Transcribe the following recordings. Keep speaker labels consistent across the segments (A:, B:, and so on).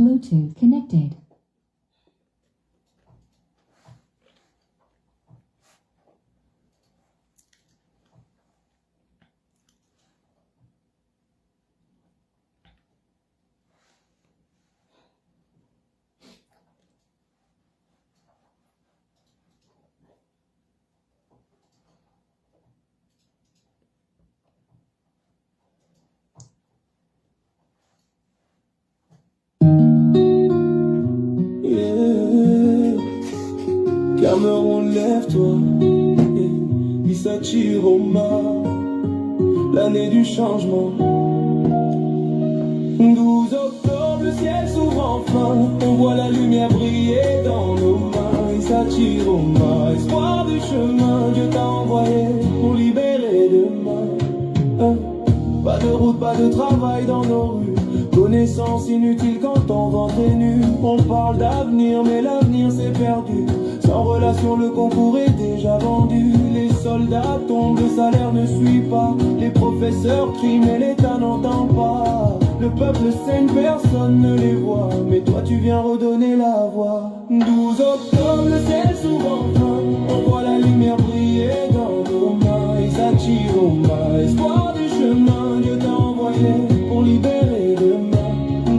A: Bluetooth connected.
B: Cameroun, lève-toi, Issati Roma, l'année du changement. 12 octobre, le ciel s'ouvre enfin, on voit la lumière briller dans nos mains. Issati Roma, espoir du chemin, Dieu t'a envoyé pour libérer demain. Pas de route, pas de travail dans nos rues, connaissance inutile quand ton ventre est nu. On parle d'avenir, mais l'avenir s'est perdu. Sans relation, le concours est déjà vendu. Les soldats tombent, le salaire ne suit pas. Les professeurs crient, mais l'État n'entend pas. Le peuple saigne, personne ne les voit, mais toi tu viens redonner la voix. 12 octobre, le ciel s'ouvre enfin, on voit la lumière briller dans nos mains. Issati Roma, espoir du chemin, Dieu t'a envoyé pour libérer demain.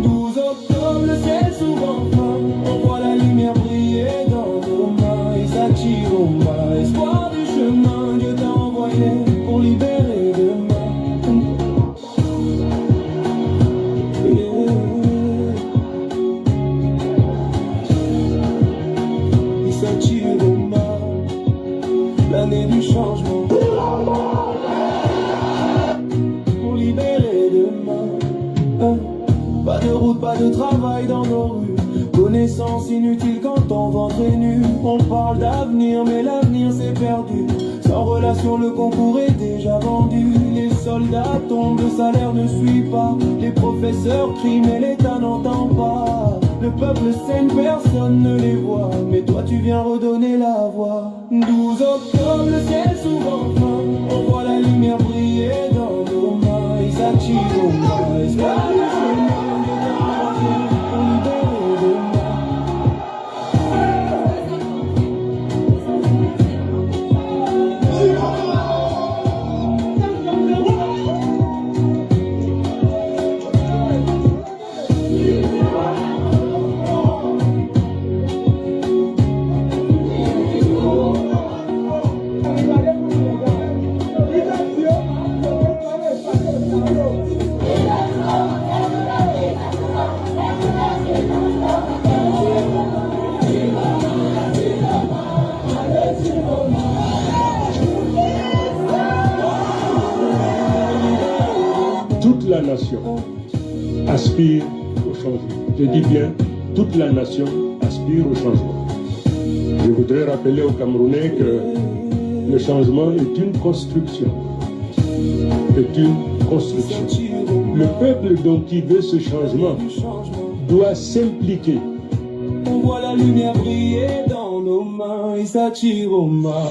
B: 12 octobre, le ciel s'ouvre enfin, on voit la lumière briller dans nos mains. Issati Roma, espoir du chemin, Dieu t'a envoyé pour libérer demain. Issati Roma, l'année du changement. Pour libérer demain. Pas de route, pas de travail dans nos rues, connaissance inutile quand ton ventre est nu. On parle d'avenir, mais l'avenir s'est perdu. Sans relation, le concours est déjà vendu. Les soldats tombent, le salaire ne suit pas. Les professeurs crient, mais l'État n'entend pas. Le peuple saigne, personne ne les voit, mais toi tu viens redonner la voix. 12 octobre, le ciel s'ouvre enfin, on voit la lumière briller dans nos mains. Issati Roma, espoir du chemin, Dieu t'a envoyé pour libérer demain.
C: Toute la nation aspire au changement. Je dis bien, toute la nation aspire au changement. Je voudrais rappeler aux Camerounais que le changement est une construction. Est une construction. Le peuple donc qui veut ce changement doit s'impliquer.
B: On voit la lumière briller dans nos mains. Issati Roma.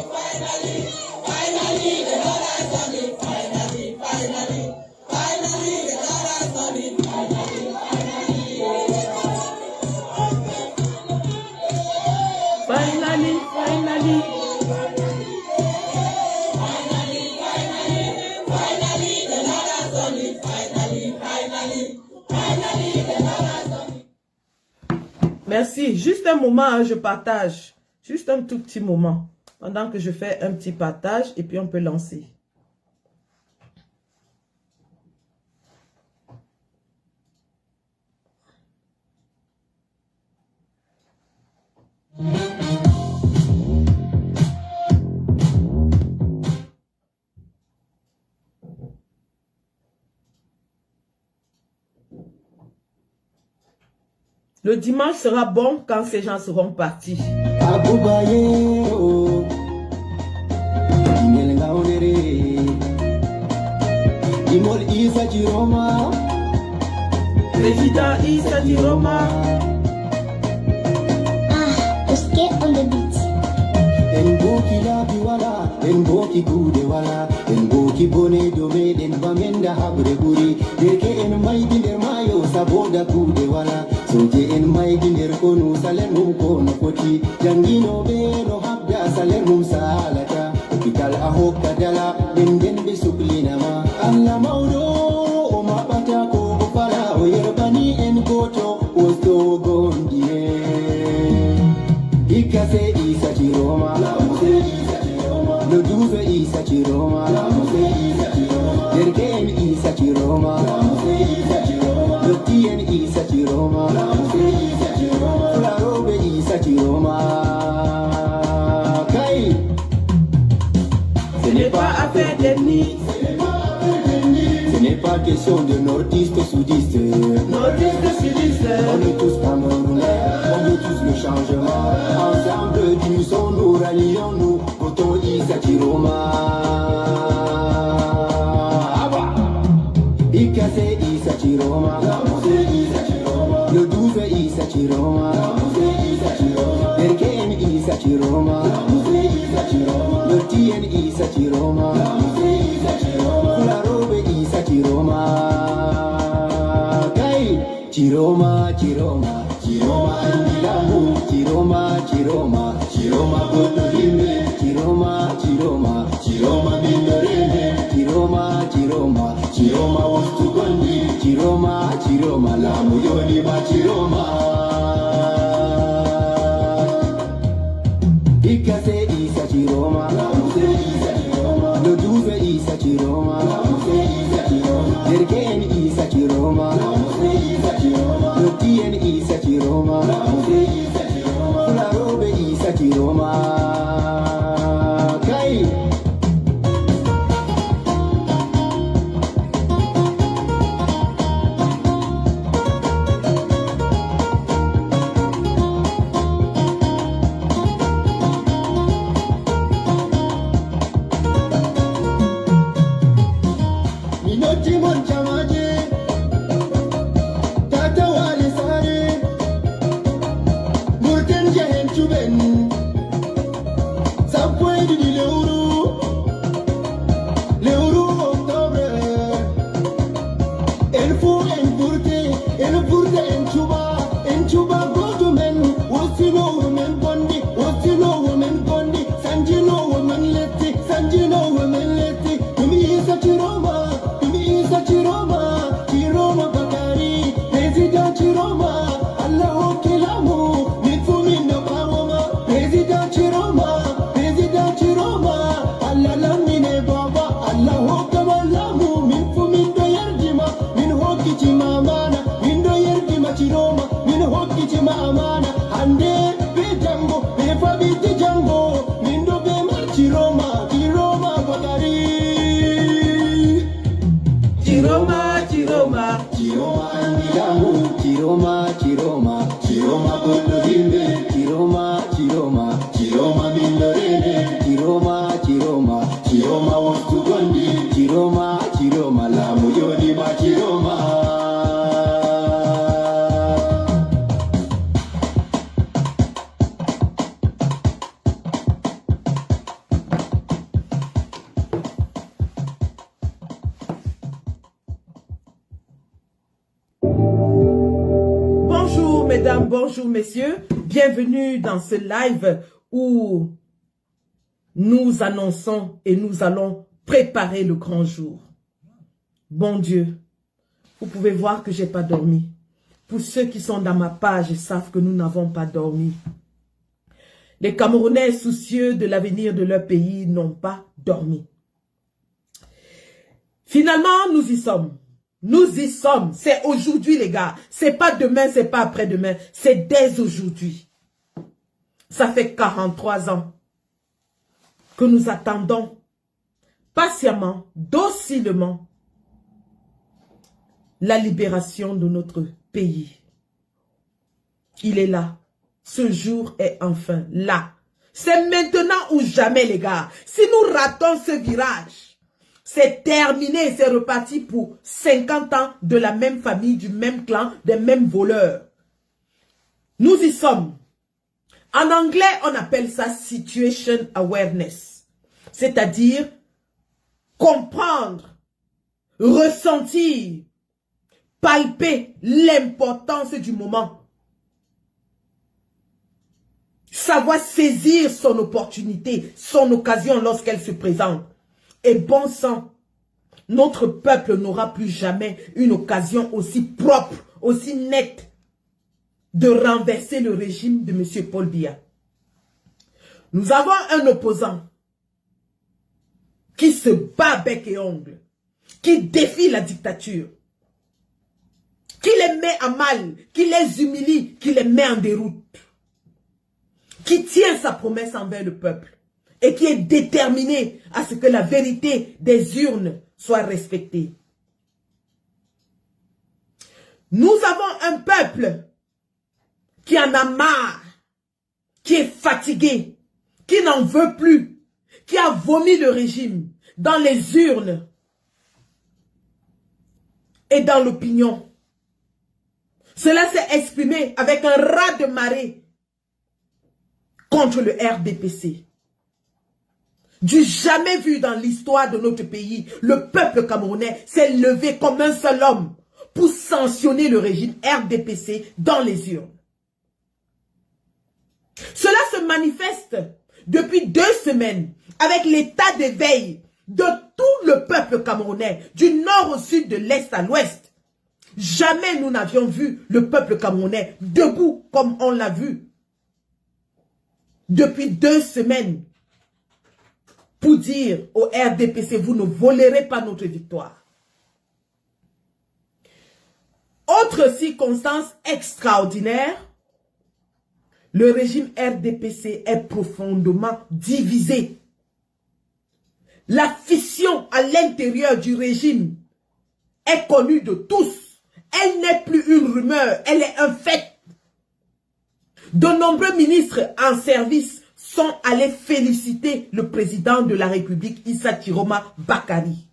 D: Merci. Juste un moment, hein, je partage. Juste un tout petit moment. Pendant que je fais un petit partage et puis on peut lancer. Le dimanche sera bon quand ces gens seront partis. Président Issati Roma.
E: Let's get on the beat. Ngoki labi wala, ngoki gude wala, ngoki bone domeden bamenda habre guri, deke en maidi der mayo saboda gude wala, soje en maydi nder konu salen mum kono foti janginoɓe no habda salen mum salata hôpital a hokka dala nden nden ɓe suklinama allah mawɗo o maɓɓata ko o fala o yerbani en goto wosto gondi en hikka se isa ciroma no duuɓe isa ciroma derke en isa ciroma dotti en isa ciroma fularoɓe isa ciroma kay ce n'est pas affaire d'ethnie. Ce n'est pas question de nordiste, sudiste. On est tous camerounais, on veut tous le changement. Ensemble, unissons nous, rallions-nous, votons Issa Chiroma. Ikase Issa Chiroma. Le 12 Issa Chiroma. Derken Issa Chiroma. Le Tien Issa Chiroma. Fularobe Issa Chiroma. Kai Chiroma, Chiroma, Chiroma Andilamu, Chiroma, Chiroma, Chiroma Godurime, Chiroma, Chiroma, Chiroma Mindorime, Chiroma, Chiroma, Chiroma Ustugondi, Chiroma, Chiroma, Lamu Yonima Chiroma. Ikase Issa Chiroma, le 12 Issa Chiroma, Derken Issa Chiroma, le Tien Issa Chiroma, Fularobe Issa Chiroma. Kai Minoti mon chamaje, tata wale sare, murten jehen chuben, sapwe di leuru octobre, en furte en chuba goto men, wosino women gondi, sanjino women leti, tumi isa chiroma. Chiroma Bakari, President Chiroma, Allah Kilamu, Nifumino Bawama, President Chiroma, Allah Lamine Baba, Allah Hokabalamu, Minfumindo Yerdima, Min Hokichi Mamana, Mindo Yerdima Chiroma, Min Hokichi Mamana, Ande Bejango, Befabiti Jango, Mindo Bema Chiroma Bakari. Chiroma, Chiroma, Chiroma Andilamu, Chiroma Godurime, Chiroma Mindorene, Chiroma Wostugondi, Chiroma Lamu Yonima Chiroma.
D: Mesdames, bonjour messieurs, bienvenue dans ce live où nous annonçons et nous allons préparer le grand jour. Bon Dieu, vous pouvez voir que j'ai pas dormi. Pour ceux qui sont dans ma page, ils savent que nous n'avons pas dormi. Les Camerounais soucieux de l'avenir de leur pays n'ont pas dormi. Finalement, nous y sommes. Nous y sommes. C'est aujourd'hui, les gars. C'est pas demain, c'est pas après-demain. C'est dès aujourd'hui. Ça fait 43 ans que nous attendons patiemment, docilement, la libération de notre pays. Il est là. Ce jour est enfin là. C'est maintenant ou jamais, les gars. Si nous ratons ce virage, c'est terminé, c'est reparti pour 50 ans de la même famille, du même clan, des mêmes voleurs. Nous y sommes. En anglais, on appelle ça situation awareness. C'est-à-dire comprendre, ressentir, palper l'importance du moment. savoir saisir son opportunité, son occasion lorsqu'elle se présente. Et bon sang, notre peuple n'aura plus jamais une occasion aussi propre, aussi nette de renverser le régime de M. Paul Biya. Nous avons un opposant qui se bat bec et ongle, qui défie la dictature, qui les met à mal, qui les humilie, qui les met en déroute, qui tient sa promesse envers le peuple et qui est déterminé à ce que la vérité des urnes soit respectée. Nous avons un peuple qui en a marre, qui est fatigué, qui n'en veut plus, qui a vomi le régime dans les urnes et dans l'opinion. Cela s'est exprimé avec un raz-de-marée contre le RDPC. Du jamais vu dans l'histoire de notre pays, le peuple camerounais s'est levé comme un seul homme pour sanctionner le régime RDPC dans les urnes. Cela se manifeste depuis 2 semaines avec l'état d'éveil de tout le peuple camerounais, du nord au sud, de l'est à l'ouest. Jamais nous n'avions vu le peuple camerounais debout comme on l'a vu depuis 2 semaines pour dire au RDPC, vous ne volerez pas notre victoire. Autre circonstance extraordinaire, le régime RDPC est profondément divisé. La fission à l'intérieur du régime est connue de tous. Elle n'est plus une rumeur, elle est un fait. De nombreux ministres en service sont allés féliciter le président de la République, Issa Chiroma Bakary.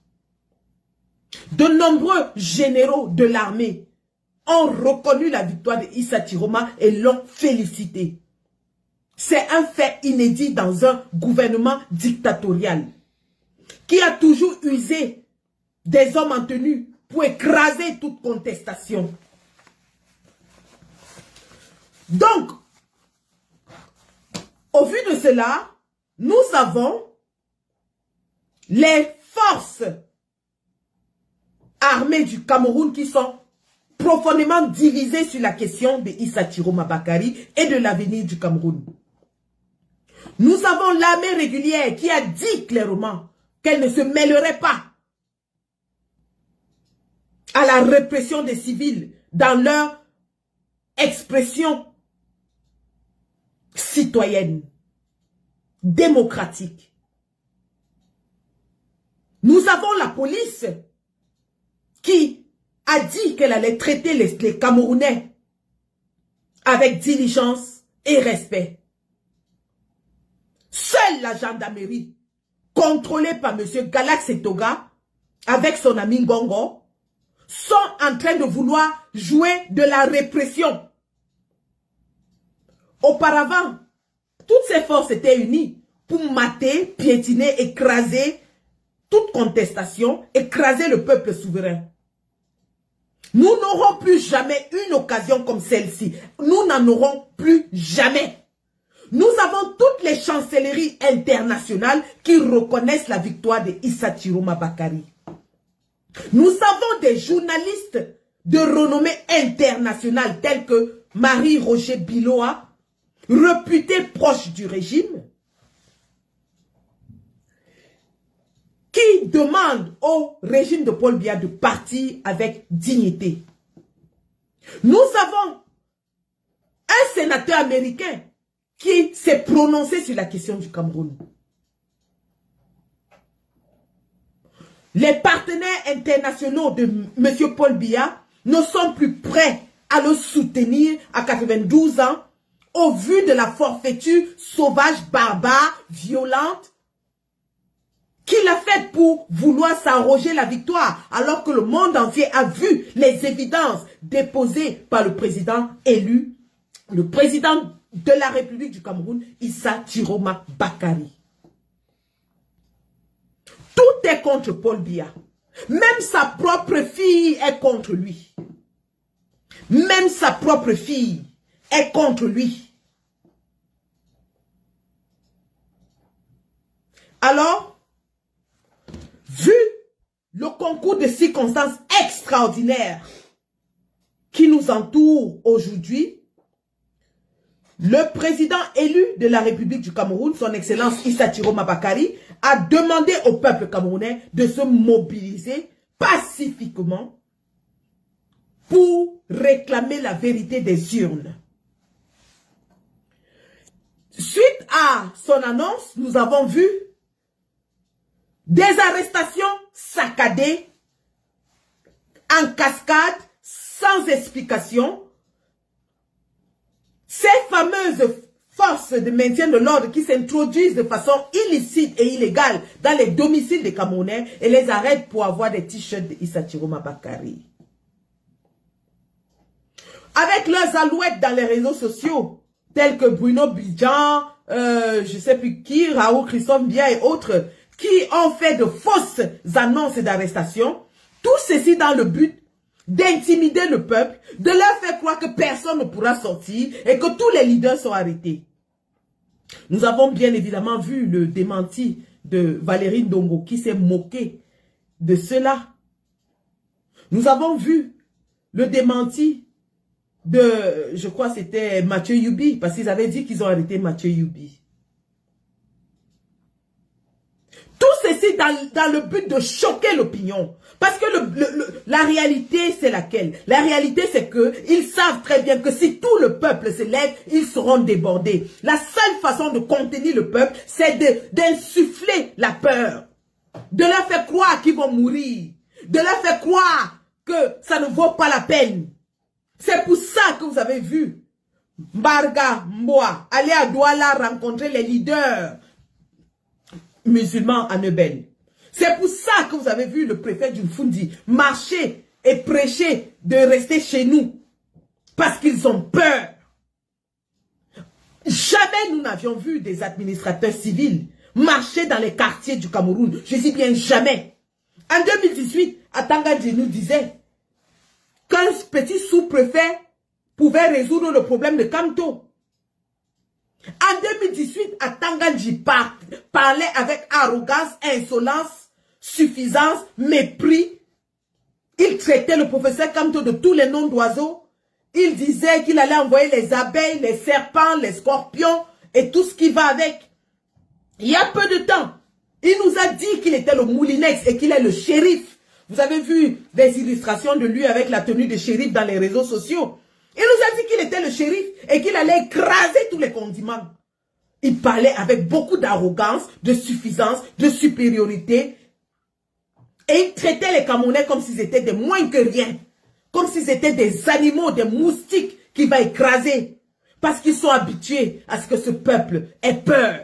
D: De nombreux généraux de l'armée ont reconnu la victoire de Issa Chiroma et l'ont félicité. C'est un fait inédit dans un gouvernement dictatorial qui a toujours usé des hommes en tenue pour écraser toute contestation. Donc, au vu de cela, nous avons les forces armées du Cameroun qui sont profondément divisées sur la question de Issa Chiroma Bakary et de l'avenir du Cameroun. Nous avons l'armée régulière qui a dit clairement qu'elle ne se mêlerait pas à la répression des civils dans leur expression citoyenne, démocratique. Nous avons la police qui a dit qu'elle allait traiter les Camerounais avec diligence et respect. Seule la gendarmerie, contrôlée par M. Galax Etoga, avec son ami Ngongo, sont en train de vouloir jouer de la répression. Auparavant, toutes ces forces étaient unies pour mater, piétiner, écraser toute contestation, écraser le peuple souverain. Nous n'aurons plus jamais une occasion comme celle-ci. Nous n'en aurons plus jamais. Nous avons toutes les chancelleries internationales qui reconnaissent la victoire de Issa Chiroma Bakary. Nous avons des journalistes de renommée internationale tels que Marie-Roger Biloa, réputé proche du régime, qui demande au régime de Paul Biya de partir avec dignité. Nous avons un sénateur américain qui s'est prononcé sur la question du Cameroun. Les partenaires internationaux de M. Paul Biya ne sont plus prêts à le soutenir à 92 ans au vu de la forfaiture sauvage, barbare, violente qu'il a faite pour vouloir s'arroger la victoire alors que le monde entier a vu les évidences déposées par le président élu, le président de la République du Cameroun, Issa Chiroma Bakary. Tout est contre Paul Biya. Même sa propre fille est contre lui. Même sa propre fille est contre lui. Alors, vu le concours de circonstances extraordinaires qui nous entoure aujourd'hui, le président élu de la République du Cameroun, son Excellence Issa Chiroma Bakary, a demandé au peuple camerounais de se mobiliser pacifiquement pour réclamer la vérité des urnes. Suite à son annonce, nous avons vu des arrestations saccadées en cascade, sans explication. Ces fameuses forces de maintien de l'ordre qui s'introduisent de façon illicite et illégale dans les domiciles des Camerounais et les arrêtent pour avoir des t-shirts de Issa Chiroma Bakary. Avec leurs alouettes dans les réseaux sociaux, tels que Bruno Bidjan, je sais plus qui, Raoul Christophe Bia et autres, qui ont fait de fausses annonces d'arrestation, tout ceci dans le but d'intimider le peuple, de leur faire croire que personne ne pourra sortir et que tous les leaders sont arrêtés. Nous avons bien évidemment vu le démenti de Valérie Ndongo qui s'est moqué de cela. Nous avons vu le démenti de, je crois c'était Mathieu Youbi, parce qu'ils avaient dit qu'ils ont arrêté Mathieu Youbi. Tout ceci dans le but de choquer l'opinion. Parce que la réalité, c'est laquelle? La réalité, c'est que ils savent très bien que si tout le peuple se lève, ils seront débordés. La seule façon de contenir le peuple, c'est d'insuffler la peur. De leur faire croire qu'ils vont mourir. De leur faire croire que ça ne vaut pas la peine. C'est pour ça que vous avez vu Mbarga Mboa aller à Douala rencontrer les leaders musulmans à Nebel. C'est pour ça que vous avez vu le préfet du Fundi marcher et prêcher de rester chez nous. Parce qu'ils ont peur. Jamais nous n'avions vu des administrateurs civils marcher dans les quartiers du Cameroun. Je dis bien jamais. En 2018, Atangadji nous disait qu'un petit sous-préfet pouvait résoudre le problème de Kamto. En 2018, Atangadji parlait avec arrogance, insolence, suffisance, mépris. Il traitait le professeur Kamto de tous les noms d'oiseaux. Il disait qu'il allait envoyer les abeilles, les serpents, les scorpions et tout ce qui va avec. Il y a peu de temps, il nous a dit qu'il était le Moulinex et qu'il est le shérif. Vous avez vu des illustrations de lui avec la tenue de shérif dans les réseaux sociaux. Il nous a dit qu'il était le shérif et qu'il allait écraser tous les condiments. Il parlait avec beaucoup d'arrogance, de suffisance, de supériorité. Et il traitait les Camerounais comme s'ils étaient des moins que rien. Comme s'ils étaient des animaux, des moustiques qu'il va écraser. Parce qu'ils sont habitués à ce que ce peuple ait peur.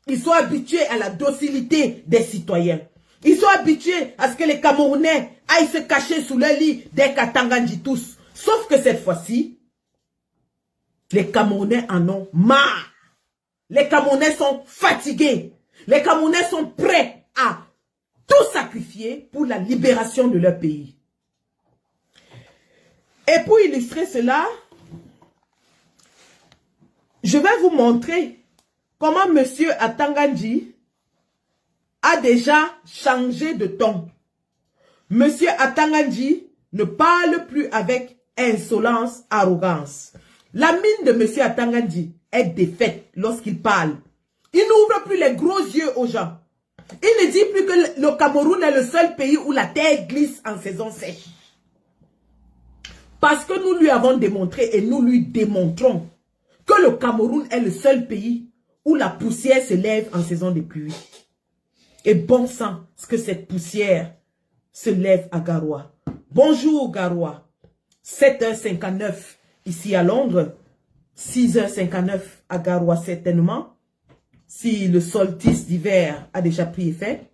D: Ils sont habitués à la docilité des citoyens. Ils sont habitués à ce que les Camerounais aillent se cacher sous leur lit dès qu'Atangadji tous. Sauf que cette fois-ci, les Camerounais en ont marre. Les Camerounais sont fatigués. Les Camerounais sont prêts à tout sacrifier pour la libération de leur pays. Et pour illustrer cela, je vais vous montrer comment M. Atangadji a déjà changé de ton. M. Atangadji ne parle plus avec insolence, arrogance. La mine de M. Atangadji est défaite lorsqu'il parle. Il n'ouvre plus les gros yeux aux gens. Il ne dit plus que le Cameroun est le seul pays où la terre glisse en saison sèche. Parce que nous lui avons démontré et nous lui démontrons que le Cameroun est le seul pays où la poussière se lève en saison de pluie. Et bon sang, ce que cette poussière se lève à Garoua. Bonjour Garoua. 7h59 ici à Londres. 6h59 à Garoua certainement. Si le solstice d'hiver a déjà pris effet.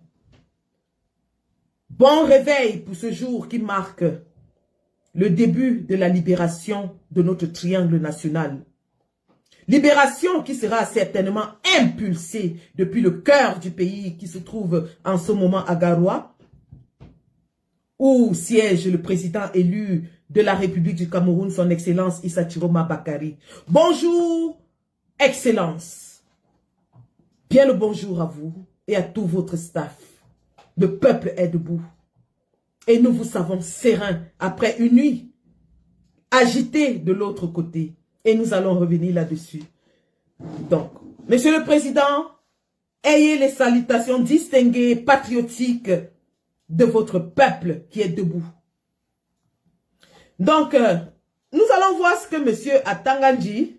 D: Bon réveil pour ce jour qui marque le début de la libération de notre triangle national. Libération qui sera certainement impulsée depuis le cœur du pays qui se trouve en ce moment à Garoua, où siège le président élu de la République du Cameroun, son Excellence Issa Chiroma Bakary. Bonjour, Excellence. Bien le bonjour à vous et à tout votre staff. Le peuple est debout. Et nous vous savons sereins après une nuit agitée de l'autre côté. Et nous allons revenir là-dessus. Donc, Monsieur le Président, ayez les salutations distinguées, patriotiques de votre peuple qui est debout. Donc, nous allons voir ce que Monsieur Atangandji,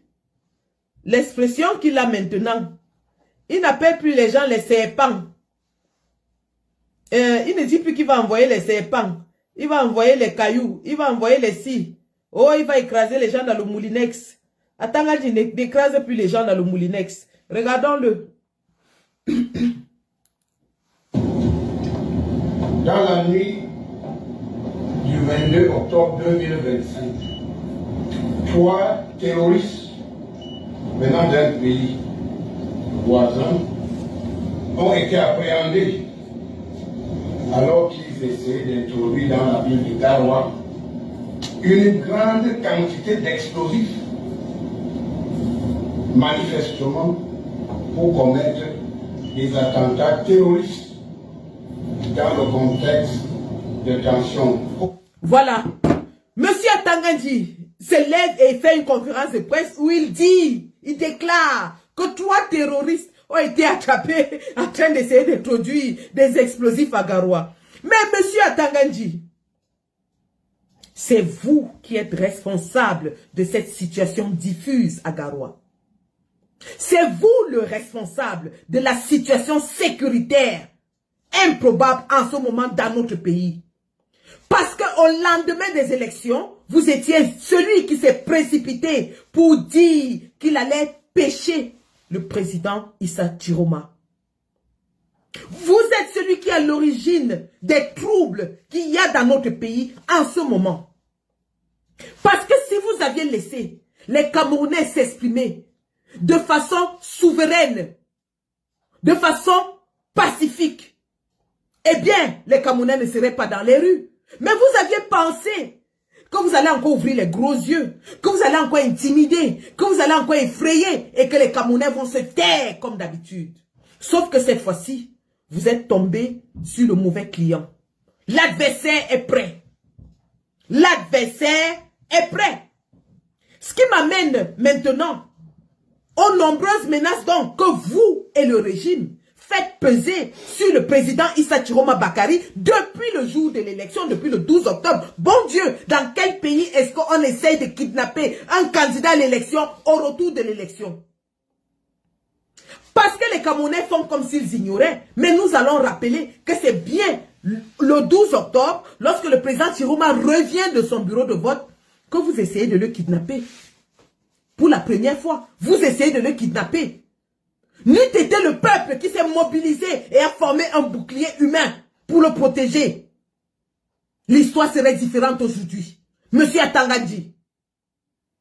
D: l'expression qu'il a maintenant, il n'appelle plus les gens les serpents. Il ne dit plus qu'il va envoyer les serpents. Il va envoyer les cailloux. Il va envoyer les scies. Oh, il va écraser les gens dans le moulinex. Atangandji n'écrase plus les gens dans le moulinex. Regardons-le.
A: Dans la nuit du 22 octobre 2025, 3 terroristes venant d'un pays voisin ont été appréhendés alors qu'ils essayaient d'introduire dans la ville de Garoua une grande quantité d'explosifs, manifestement pour commettre des attentats terroristes dans le contexte de tension.
D: Voilà. Monsieur Atangandji se lève et fait une conférence de presse où il dit, il déclare que 3 terroristes ont été attrapés en train d'essayer d'introduire des explosifs à Garoua. Mais monsieur Atangandji, c'est vous qui êtes responsable de cette situation diffuse à Garoua. C'est vous le responsable de la situation sécuritaire improbable en ce moment dans notre pays. Parce qu'au lendemain des élections, vous étiez celui qui s'est précipité pour dire qu'il allait pêcher le président Issa Chiroma. Vous êtes celui qui est à l'origine des troubles qu'il y a dans notre pays en ce moment. Parce que si vous aviez laissé les Camerounais s'exprimer de façon souveraine, de façon pacifique, eh bien, les Camerounais ne seraient pas dans les rues. Mais vous aviez pensé que vous allez encore ouvrir les gros yeux, que vous allez encore intimider, que vous allez encore effrayer et que les Camerounais vont se taire comme d'habitude. Sauf que cette fois-ci, vous êtes tombé sur le mauvais client. L'adversaire est prêt. L'adversaire est prêt. Ce qui m'amène maintenant aux nombreuses menaces donc que vous et le régime faites peser sur le président Issa Chiroma Bakary depuis le jour de l'élection, depuis le 12 octobre. Bon Dieu, dans quel pays est-ce qu'on essaye de kidnapper un candidat à l'élection au retour de l'élection? Parce que les Camerounais font comme s'ils ignoraient. Mais nous allons rappeler que c'est bien le 12 octobre, lorsque le président Chiroma revient de son bureau de vote, que vous essayez de le kidnapper. Pour la première fois, vous essayez de le kidnapper. N'eût été le peuple qui s'est mobilisé et a formé un bouclier humain pour le protéger, l'histoire serait différente aujourd'hui. Monsieur Atangandji,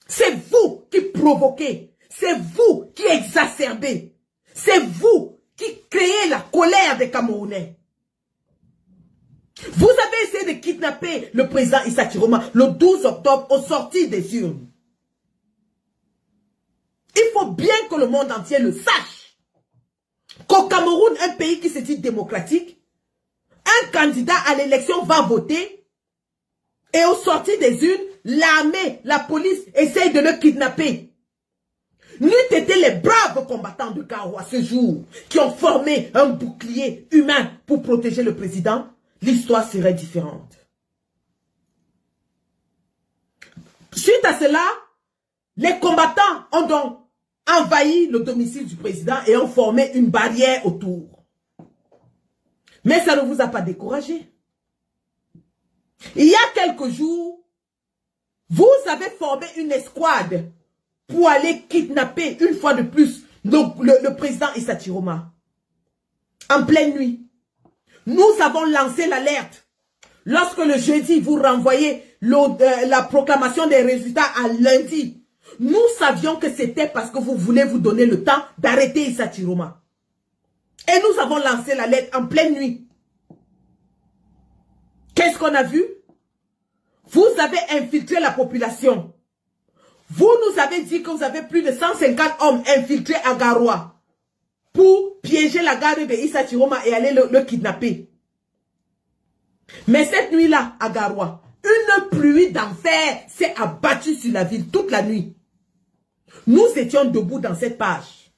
D: c'est vous qui provoquez, c'est vous qui exacerbez, c'est vous qui créez la colère des Camerounais. Vous avez essayé de kidnapper le président Issa Chiroma le 12 octobre au sortir des urnes. Il faut bien que le monde entier le sache. Qu'au Cameroun, un pays qui se dit démocratique, un candidat à l'élection va voter et au sortir des urnes, l'armée, la police essaye de le kidnapper. N'eût été les braves combattants de Garoua ce jour qui ont formé un bouclier humain pour protéger le président, l'histoire serait différente. Suite à cela, les combattants ont donc envahi le domicile du président et ont formé une barrière autour. Mais ça ne vous a pas découragé. Il y a quelques jours, vous avez formé une escouade pour aller kidnapper une fois de plus le président Issa Chiroma. En pleine nuit, nous avons lancé l'alerte. Lorsque le jeudi, vous renvoyez la proclamation des résultats à lundi, nous savions que c'était parce que vous voulez vous donner le temps d'arrêter Issa Chiroma. Et nous avons lancé l'alerte en pleine nuit. Qu'est-ce qu'on a vu? Vous avez infiltré la population. Vous nous avez dit que vous avez plus de 150 hommes infiltrés à Garoua pour piéger la garde de Issa Chiroma et aller le kidnapper. Mais cette nuit-là, à Garoua, une pluie d'enfer s'est abattue sur la ville toute la nuit. Nous étions debout dans cette page.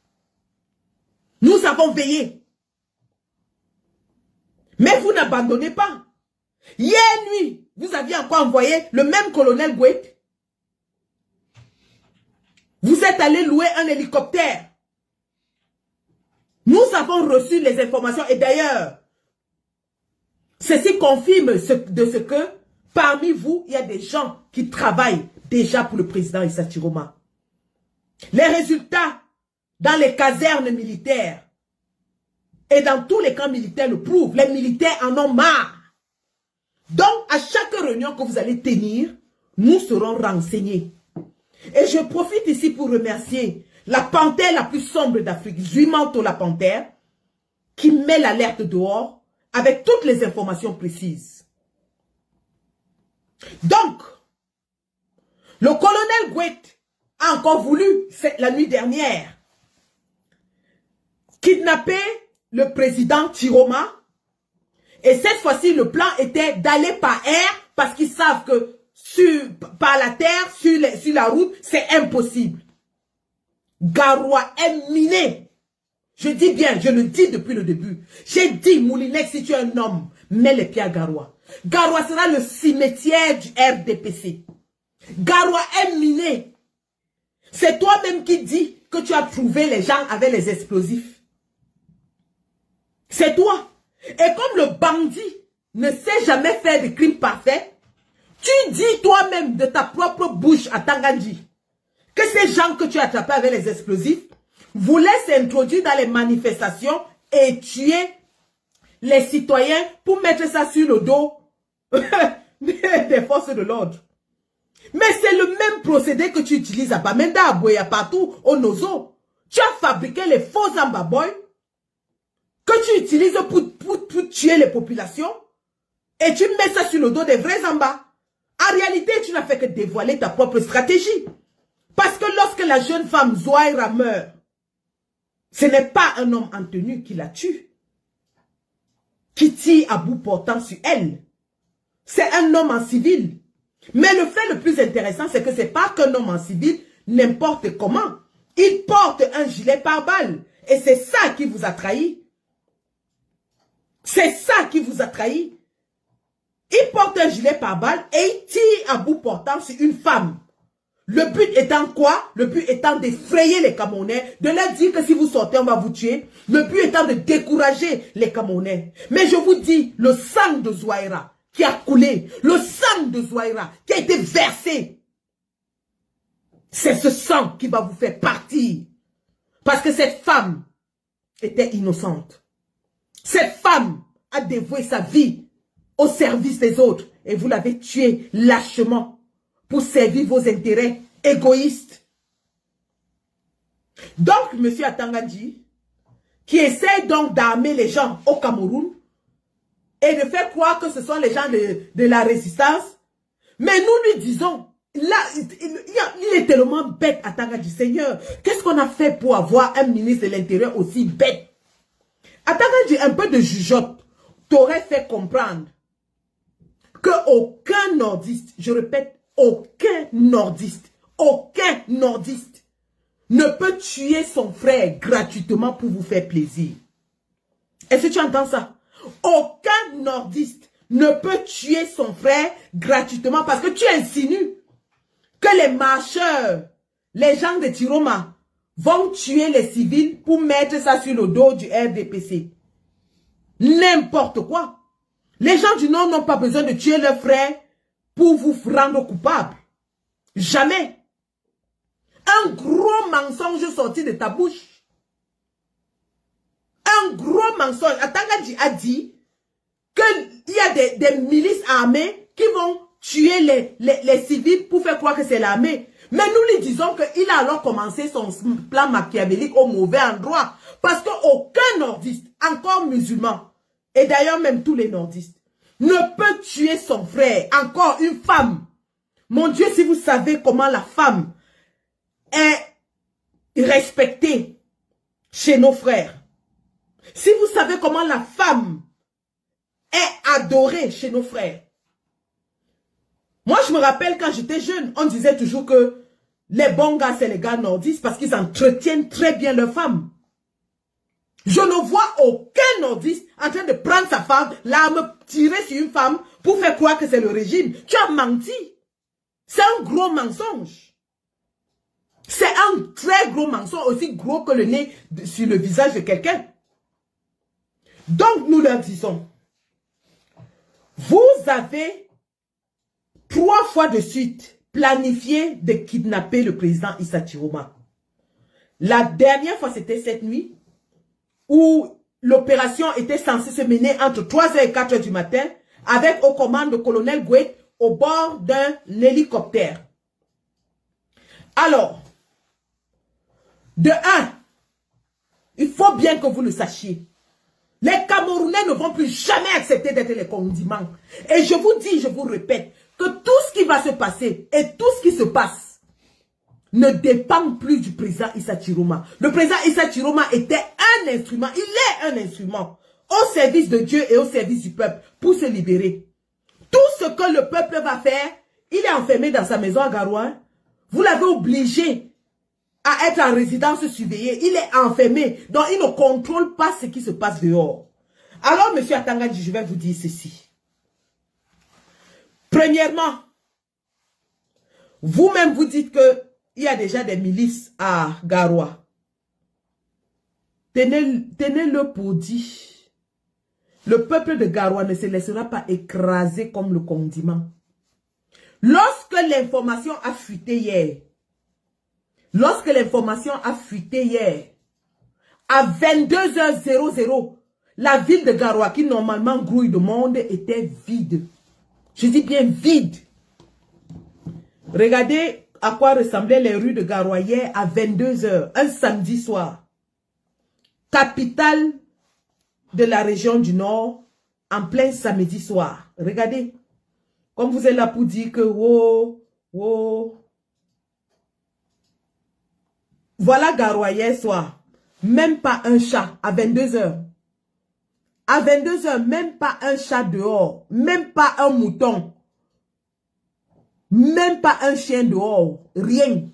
D: Nous avons veillé. Mais vous n'abandonnez pas. Hier nuit, vous aviez encore envoyé le même colonel Gouet. Vous êtes allé louer un hélicoptère. Nous avons reçu les informations et d'ailleurs, ceci confirme de ce que parmi vous, il y a des gens qui travaillent déjà pour le président Issa Chiroma. Les résultats dans les casernes militaires et dans tous les camps militaires le prouvent. Les militaires en ont marre. Donc, à chaque réunion que vous allez tenir, nous serons renseignés. Et je profite ici pour remercier la panthère la plus sombre d'Afrique, Zuimanto la panthère, qui met l'alerte dehors avec toutes les informations précises. Donc, le colonel Gouet a encore voulu, la nuit dernière, kidnapper le président Chiroma. Et cette fois-ci, le plan était d'aller par air parce qu'ils savent que par la terre, sur la route, c'est impossible. Garoua est miné. Je dis bien, je le dis depuis le début. J'ai dit, Moulinek, si tu es un homme, mets les pieds à Garoua. Garoua sera le cimetière du RDPC. Garoua est miné. C'est toi-même qui dis que tu as trouvé les gens avec les explosifs. C'est toi. Et comme le bandit ne sait jamais faire de crimes parfaits, tu dis toi-même de ta propre bouche à Tangandji que ces gens que tu as attrapés avec les explosifs voulaient s'introduire dans les manifestations et tuer les citoyens pour mettre ça sur le dos des forces de l'ordre. Mais c'est le même procédé que tu utilises à Bamenda, à Boya, partout, au Nozo. Tu as fabriqué les faux ambaboy que tu utilises pour tuer les populations et tu mets ça sur le dos des vrais Zamba. En réalité, tu n'as fait que dévoiler ta propre stratégie. Parce que lorsque la jeune femme Zouaïra meurt, ce n'est pas un homme en tenue qui la tue, qui tire à bout portant sur elle. C'est un homme en civil. Mais le fait le plus intéressant, c'est que ce n'est pas qu'un homme en civil, n'importe comment. Il porte un gilet pare-balles. Et c'est ça qui vous a trahi. C'est ça qui vous a trahi. Il porte un gilet pare-balles et il tire à bout portant sur une femme. Le but étant quoi? Le but étant d'effrayer les Camerounais, de leur dire que si vous sortez, on va vous tuer. Le but étant de décourager les Camerounais. Mais je vous dis, le sang de Zouaïra qui a coulé, le sang de Zouaïra qui a été versé, c'est ce sang qui va vous faire partir. Parce que cette femme était innocente. Cette femme a dévoué sa vie au service des autres. Et vous l'avez tuée lâchement pour servir vos intérêts égoïstes. Donc, M. Atangandji, qui essaie donc d'armer les gens au Cameroun et de faire croire que ce sont les gens de la résistance, mais nous lui disons, là, il est tellement bête, Atangandji, Seigneur, qu'est-ce qu'on a fait pour avoir un ministre de l'Intérieur aussi bête? Atangandji, un peu de jugeote t'aurait fait comprendre qu'aucun nordiste, je répète, aucun nordiste ne peut tuer son frère gratuitement pour vous faire plaisir. Est-ce que tu entends ça? Aucun nordiste ne peut tuer son frère gratuitement parce que tu insinues que les marcheurs, les gens de Chiroma, vont tuer les civils pour mettre ça sur le dos du RDPC. N'importe quoi. Les gens du Nord n'ont pas besoin de tuer leurs frères pour vous rendre coupable. Jamais. Un gros mensonge sorti de ta bouche. Un gros mensonge. Atangandji a dit qu'il y a des milices armées qui vont tuer les civils pour faire croire que c'est l'armée. Mais nous lui disons qu'il a alors commencé son plan machiavélique au mauvais endroit. Parce qu'aucun nordiste, encore musulman, et d'ailleurs même tous les nordistes, ne peut tuer son frère, encore une femme. Mon Dieu, si vous savez comment la femme est respectée chez nos frères. Si vous savez comment la femme est adorée chez nos frères. Moi, je me rappelle quand j'étais jeune, on disait toujours que les bons gars, c'est les gars nordistes parce qu'ils entretiennent très bien leurs femmes. Je ne vois aucun nordiste en train de prendre sa femme, là, me tirer sur une femme pour faire croire que c'est le régime. Tu as menti. C'est un gros mensonge. C'est un très gros mensonge, aussi gros que le nez sur le visage de quelqu'un. Donc, nous leur disons, vous avez 3 fois de suite planifié de kidnapper le président Issa Chiroma. La dernière fois, c'était cette nuit, où l'opération était censée se mener entre 3h et 4h du matin, avec aux commandes le colonel Gouet au bord d'un hélicoptère. Alors, de 1, il faut bien que vous le sachiez. Les Camerounais ne vont plus jamais accepter d'être les condiments. Et je vous dis, je vous répète, que tout ce qui va se passer et tout ce qui se passe ne dépend plus du président Issa Chiroma. Le président Issa Chiroma était un instrument, il est un instrument au service de Dieu et au service du peuple pour se libérer. Tout ce que le peuple va faire, il est enfermé dans sa maison à Garoua. Vous l'avez obligé à être en résidence surveillée. Il est enfermé, donc il ne contrôle pas ce qui se passe dehors. Alors, monsieur Atangadji, je vais vous dire ceci. Premièrement, vous-même vous dites que il y a déjà des milices à Garoua. Tenez-le pour dit. Le peuple de Garoua ne se laissera pas écraser comme le condiment. Lorsque l'information a fuité hier, à 22h00, la ville de Garoua, qui normalement grouille de monde, était vide. Je dis bien vide. Regardez à quoi ressemblaient les rues de Garoua hier à 22h, un samedi soir. Capitale de la région du Nord, en plein samedi soir. Regardez. Comme vous êtes là pour dire que voilà Garoua hier soir. Même pas un chat à 22h. À 22h, même pas un chat dehors. Même pas un mouton. Même pas un chien dehors. Rien.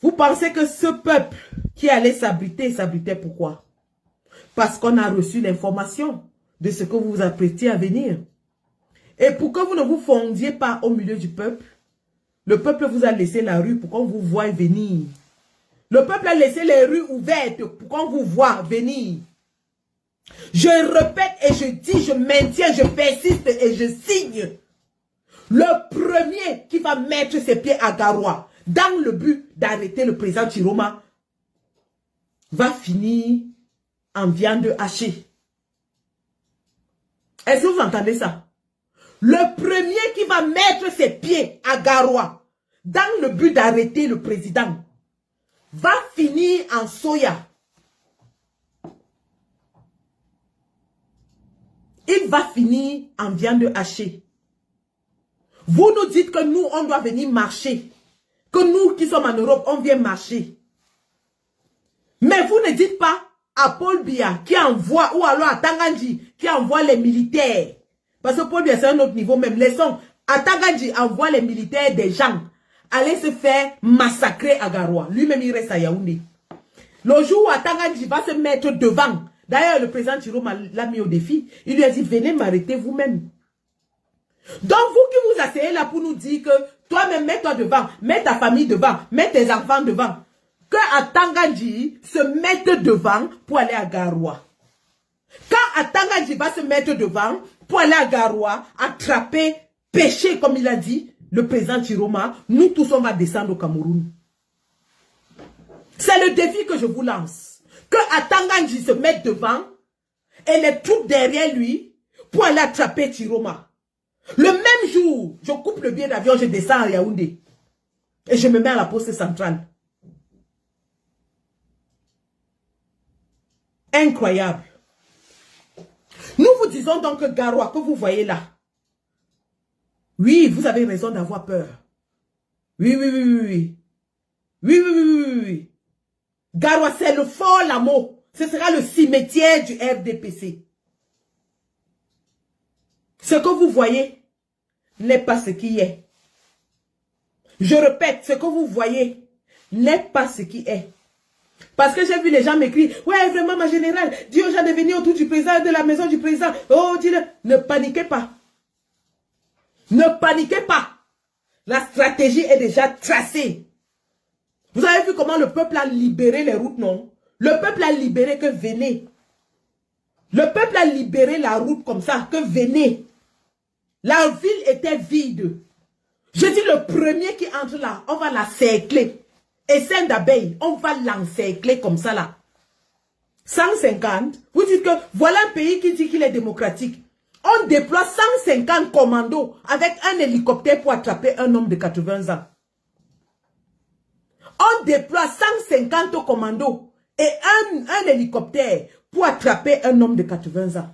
D: Vous pensez que ce peuple qui allait s'abritait pourquoi? Parce qu'on a reçu l'information de ce que vous vous apprêtiez à venir. Et pour que vous ne vous fondiez pas au milieu du peuple, le peuple vous a laissé la rue pour qu'on vous voie venir. Le peuple a laissé les rues ouvertes pour qu'on vous voie venir. Je répète et je dis, je maintiens, je persiste et je signe. Le premier qui va mettre ses pieds à Garoua dans le but d'arrêter le président Chiroma va finir en viande hachée. Est-ce que vous entendez ça? Le premier qui va mettre ses pieds à Garoua dans le but d'arrêter le président va finir en soya. Il va finir en viande hachée. Vous nous dites que nous, on doit venir marcher. Que nous qui sommes en Europe, on vient marcher. Mais vous ne dites pas à Paul Biya qui envoie, ou alors à Tangandji qui envoie les militaires. Parce que Paul Biya c'est un autre niveau même. Laissons, à Tangandji envoie les militaires des gens aller se faire massacrer à Garoua. Lui-même il reste à Yaoundé. Le jour où Tangandji va se mettre devant, d'ailleurs le président Chiroma l'a mis au défi, il lui a dit venez m'arrêter vous-même. Donc vous qui vous asseyez là pour nous dire que toi-même mets-toi devant, mets ta famille devant, mets tes enfants devant. Que Tangandji se mette devant pour aller à Garoua. Quand Tangandji va se mettre devant pour aller à Garoua, attraper, pêcher comme il a dit, le président Chiroma, nous tous on va descendre au Cameroun. C'est le défi que je vous lance. Que Tangandji se mette devant et les troupes derrière lui pour aller attraper Chiroma. Le même jour, je coupe le billet d'avion, je descends à Yaoundé. Et je me mets à la poste centrale. Incroyable. Nous vous disons donc que Garoua, que vous voyez là, oui, vous avez raison d'avoir peur. Oui. Oui. Garoua, c'est le fort Lamo. Ce sera le cimetière du RDPC. Ce que vous voyez n'est pas ce qui est. Je répète, ce que vous voyez n'est pas ce qui est. Parce que j'ai vu les gens m'écrire, ouais, vraiment, ma générale, dis aux gens de venir autour du président, de la maison du président. Oh, dis-le, ne paniquez pas. Ne paniquez pas. La stratégie est déjà tracée. Vous avez vu comment le peuple a libéré les routes, non? Le peuple a libéré que venez. Le peuple a libéré la route comme ça, que venez. La ville était vide. Je dis le premier qui entre là, on va la cercler. Et sein d'abeille, on va l'encercler comme ça là. 150, vous dites que voilà un pays qui dit qu'il est démocratique. On déploie 150 commandos avec un hélicoptère pour attraper un homme de 80 ans. On déploie 150 commandos et un hélicoptère pour attraper un homme de 80 ans.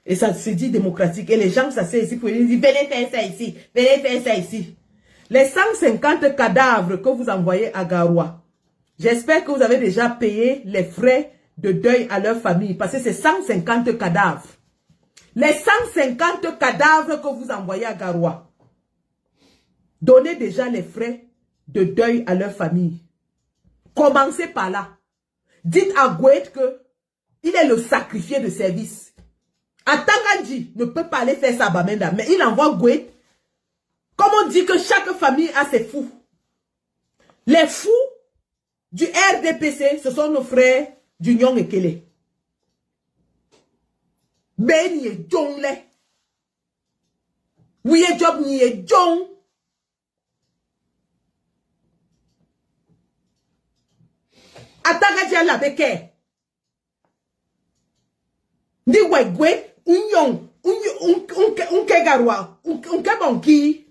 D: Et ça se dit démocratique. Et les gens s'asseyent ici pour dire, venez faire ça ici, venez faire ça ici. Les 150 cadavres que vous envoyez à Garoua, j'espère que vous avez déjà payé les frais de deuil à leur famille. Parce que c'est 150 cadavres. Les 150 cadavres que vous envoyez à Garoua, donnez déjà les frais de deuil à leur famille. Commencez par là. Dites à Gouet que il est le sacrifié de service. Atangandji ne peut pas aller faire ça à Bamenda, mais il envoie Gouet. Comme on dit que chaque famille a ses fous. Les fous du RDPC, ce sont nos frères du Nyong et Kele. Ben ni e jong le. Oui e job ni e jong. Atanga dia la beke. Ndi wegwe unyong unke garwa unke bonki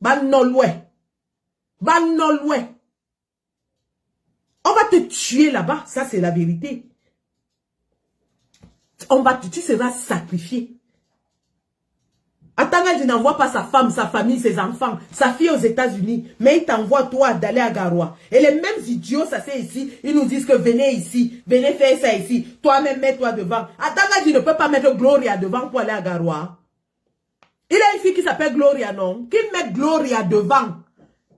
D: ban nolwe. Ban nolwe. On va te tuer là-bas, ça c'est la vérité. Tu seras sacrifié. Atanga, il n'envoie pas sa femme, sa famille, ses enfants, sa fille aux États-Unis, mais il t'envoie toi d'aller à Garoua. Et les mêmes idiots, ça c'est ici, ils nous disent que venez ici, venez faire ça ici, toi-même mets-toi devant. Atanga, il ne peut pas mettre Gloria devant pour aller à Garoua. Il a une fille qui s'appelle Gloria, non? Qu'il mette Gloria devant,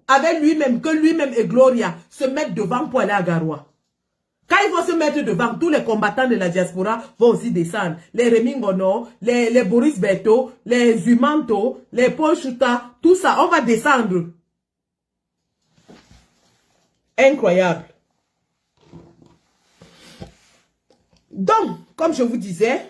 D: avec lui-même, que lui-même et Gloria se mettent devant pour aller à Garoua. Quand ils vont se mettre devant, tous les combattants de la diaspora vont aussi descendre. Les Rémi Ngono, les Boris Beto, les Humanto, les Paul Chouta, tout ça, on va descendre. Incroyable. Donc, comme je vous disais,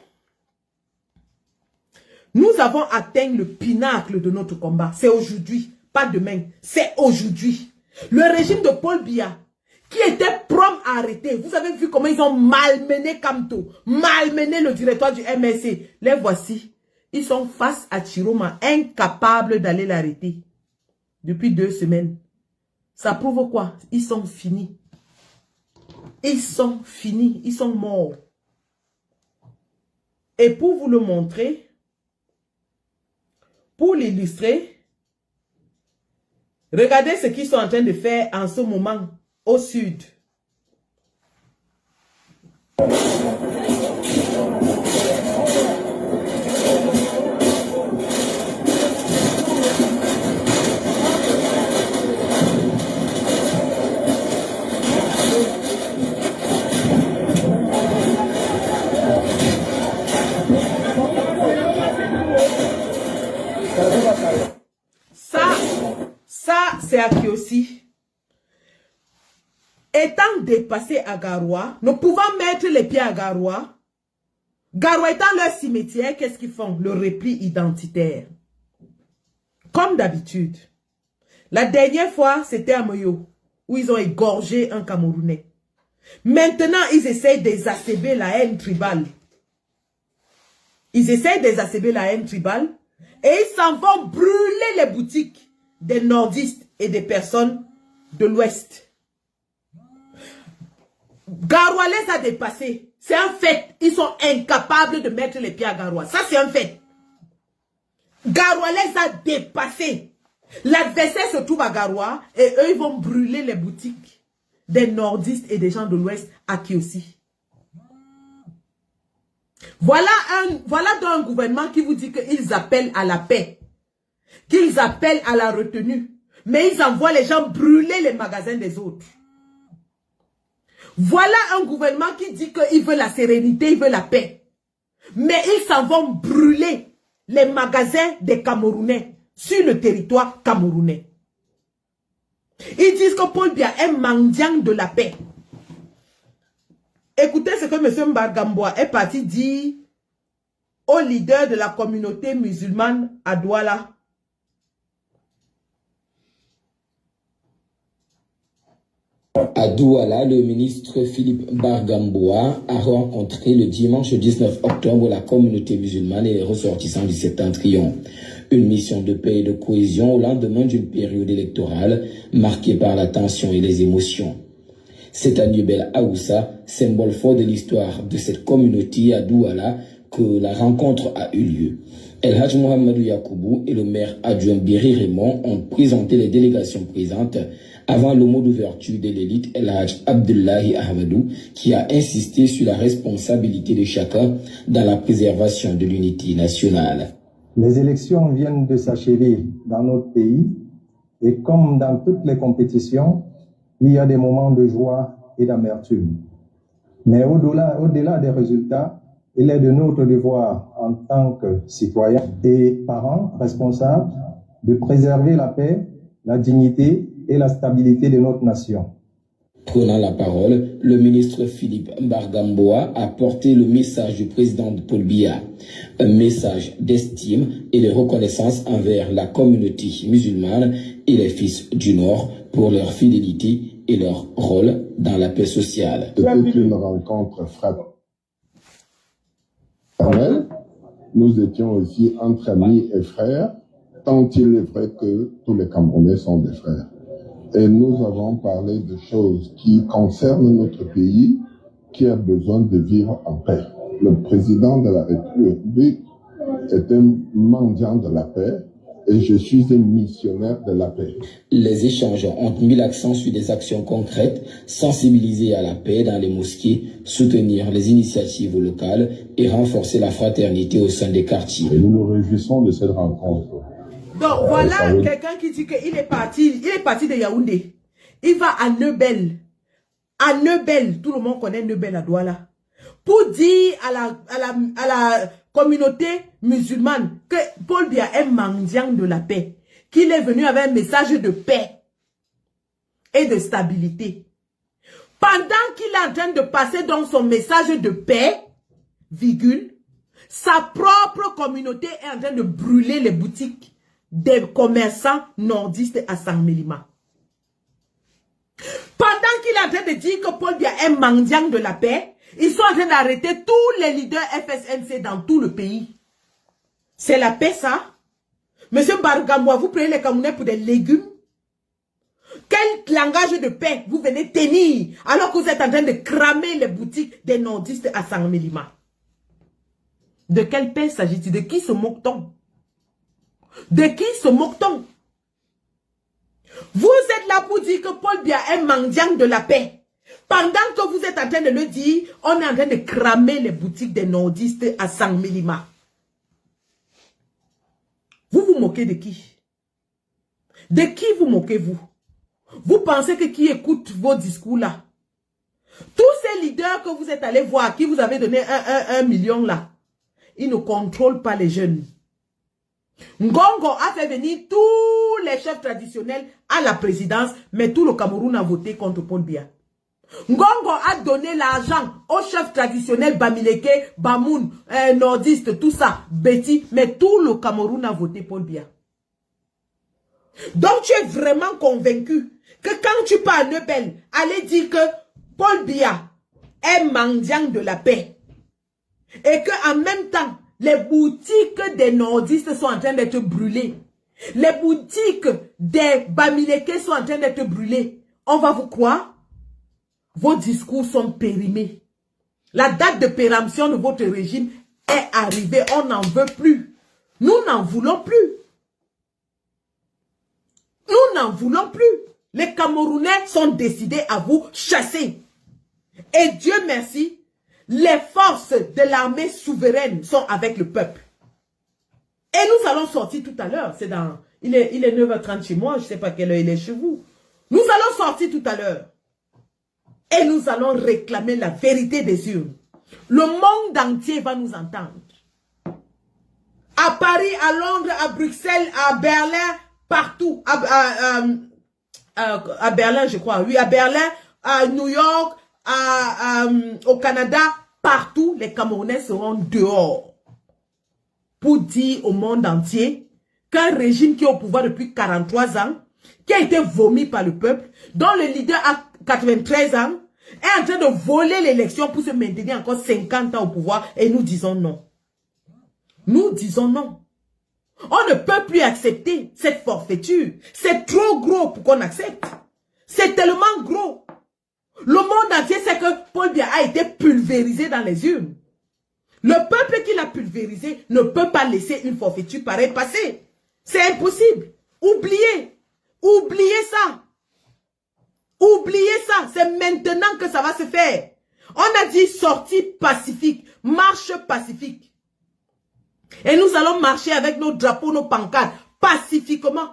D: nous avons atteint le pinacle de notre combat. C'est aujourd'hui, pas demain, c'est aujourd'hui. Le régime de Paul Biya, qui était prompt à arrêter. Vous avez vu comment ils ont malmené Kamto, malmené le directeur du MSC. Les voici. Ils sont face à Chiroma, incapables d'aller l'arrêter. Depuis 2 semaines. Ça prouve quoi? Ils sont finis. Ils sont finis. Ils sont morts. Et pour vous le montrer, pour l'illustrer, regardez ce qu'ils sont en train de faire en ce moment. Au sud. Ça c'est à Kiosi. Étant dépassé à Garoua, nous pouvons mettre les pieds à Garoua. Garoua étant leur cimetière, qu'est-ce qu'ils font? Le repli identitaire. Comme d'habitude. La dernière fois, c'était à Moyo, où ils ont égorgé un Camerounais. Maintenant, ils essayent d'exacerber la haine tribale. Ils essayent d'exacerber la haine tribale et ils s'en vont brûler les boutiques des nordistes et des personnes de l'Ouest. Garoua les a dépassés. C'est un fait. Ils sont incapables de mettre les pieds à Garoua. Ça, c'est un fait. Garoua les a dépassés. L'adversaire se trouve à Garoua et eux, ils vont brûler les boutiques des nordistes et des gens de l'Ouest à Kiossi. Voilà donc un gouvernement qui vous dit qu'ils appellent à la paix, qu'ils appellent à la retenue, mais ils envoient les gens brûler les magasins des autres. Voilà un gouvernement qui dit qu'il veut la sérénité, il veut la paix, mais ils s'en vont brûler les magasins des Camerounais sur le territoire camerounais. Ils disent que Paul Biya est mendiant de la paix. Écoutez ce que M. Mbargamboa est parti dire au leader de la communauté musulmane à Douala.
F: À Douala, le ministre Philippe Mbargamboa a rencontré le dimanche 19 octobre la communauté musulmane et les ressortissants du Septentrion. Une mission de paix et de cohésion au lendemain d'une période électorale marquée par la tension et les émotions. C'est à Nubel Aoussa, symbole fort de l'histoire de cette communauté à Douala, que la rencontre a eu lieu. El Hadj Mohamedou Yakoubou et le maire adjoint Biri Raymond ont présenté les délégations présentes avant le mot d'ouverture de l'élite El Hadj Abdullahi Ahmadou, qui a insisté sur la responsabilité de chacun dans la préservation de l'unité nationale.
G: Les élections viennent de s'achever dans notre pays et comme dans toutes les compétitions, il y a des moments de joie et d'amertume. Mais au-delà des résultats, il est de notre devoir en tant que citoyens et parents responsables de préserver la paix, la dignité et la stabilité de notre nation.
F: Prenant la parole, le ministre Philippe Mbargamboa a porté le message du président de Paul Biya, un message d'estime et de reconnaissance envers la communauté musulmane et les fils du Nord pour leur fidélité et leur rôle dans la paix sociale.
H: C'était une rencontre fraternelle. Nous étions aussi entre amis et frères, tant il est vrai que tous les Camerounais sont des frères. Et nous avons parlé de choses qui concernent notre pays, qui a besoin de vivre en paix. Le président de la République est un mendiant de la paix et je suis un missionnaire de la paix.
F: Les échanges ont mis l'accent sur des actions concrètes, sensibiliser à la paix dans les mosquées, soutenir les initiatives locales et renforcer la fraternité au sein des quartiers.
H: Et nous nous réjouissons de cette rencontre.
D: Donc voilà quelqu'un qui dit qu'il est parti de Yaoundé. Il va à Neubel. À Neubel, tout le monde connaît Neubel à Douala. Pour dire à la communauté musulmane que Paul Biya est mendiant de la paix. Qu'il est venu avec un message de paix et de stabilité. Pendant qu'il est en train de passer dans son message de paix, virgule, sa propre communauté est en train de brûler les boutiques des commerçants nordistes à Saint-Mélima. Pendant qu'il est en train de dire que Paul Biya est mendiant de la paix, ils sont en train d'arrêter tous les leaders FSNC dans tout le pays. C'est la paix, ça? Monsieur Mbargamboa, vous prenez les Camerounais pour des légumes? Quel langage de paix vous venez tenir alors que vous êtes en train de cramer les boutiques des nordistes à Saint-Mélima? De quelle paix s'agit-il? De qui se moque-t-on? De qui se moque-t-on? Vous êtes là pour dire que Paul Biya est mendiant de la paix. Pendant que vous êtes en train de le dire, on est en train de cramer les boutiques des nordistes à Saint-Mélima. Vous vous moquez de qui? De qui vous moquez-vous? Vous pensez que qui écoute vos discours là? Tous ces leaders que vous êtes allés voir, qui vous avez donné 1 million là, ils ne contrôlent pas les jeunes. Ngongo a fait venir tous les chefs traditionnels à la présidence, mais tout le Cameroun a voté contre Paul Biya. Ngongo a donné l'argent aux chefs traditionnels Bamileke, Bamoun, nordistes, tout ça, Betty, mais tout le Cameroun a voté Paul Biya. Donc tu es vraiment convaincu que quand tu pars à Neubel, allez dire que Paul Biya est mendiant de la paix et qu'en même temps, les boutiques des nordistes sont en train d'être brûlées. Les boutiques des Bamileke sont en train d'être brûlées. On va vous croire? Vos discours sont périmés. La date de péremption de votre régime est arrivée. On n'en veut plus. Nous n'en voulons plus. Nous n'en voulons plus. Les Camerounais sont décidés à vous chasser. Et Dieu merci, les forces de l'armée souveraine sont avec le peuple. Et nous allons sortir tout à l'heure. C'est dans... Il est 9h30 chez moi, je ne sais pas quelle heure il est chez vous. Nous allons sortir tout à l'heure. Et nous allons réclamer la vérité des urnes. Le monde entier va nous entendre. À Paris, à Londres, à Bruxelles, à Berlin, partout. À Berlin, je crois. Oui, à Berlin, à New York, au Canada, partout, les Camerounais seront dehors. Pour dire au monde entier qu'un régime qui est au pouvoir depuis 43 ans, qui a été vomi par le peuple, dont le leader a 93 ans, est en train de voler l'élection pour se maintenir encore 50 ans au pouvoir, et nous disons non. Nous disons non. On ne peut plus accepter cette forfaiture. C'est trop gros pour qu'on accepte. C'est tellement gros. Le monde entier sait que Paul Biya a été pulvérisé dans les urnes. Le peuple qui l'a pulvérisé ne peut pas laisser une forfaiture pareille passer. C'est impossible. Oubliez. Oubliez ça. Oubliez ça. C'est maintenant que ça va se faire. On a dit sortie pacifique, marche pacifique. Et nous allons marcher avec nos drapeaux, nos pancartes, pacifiquement.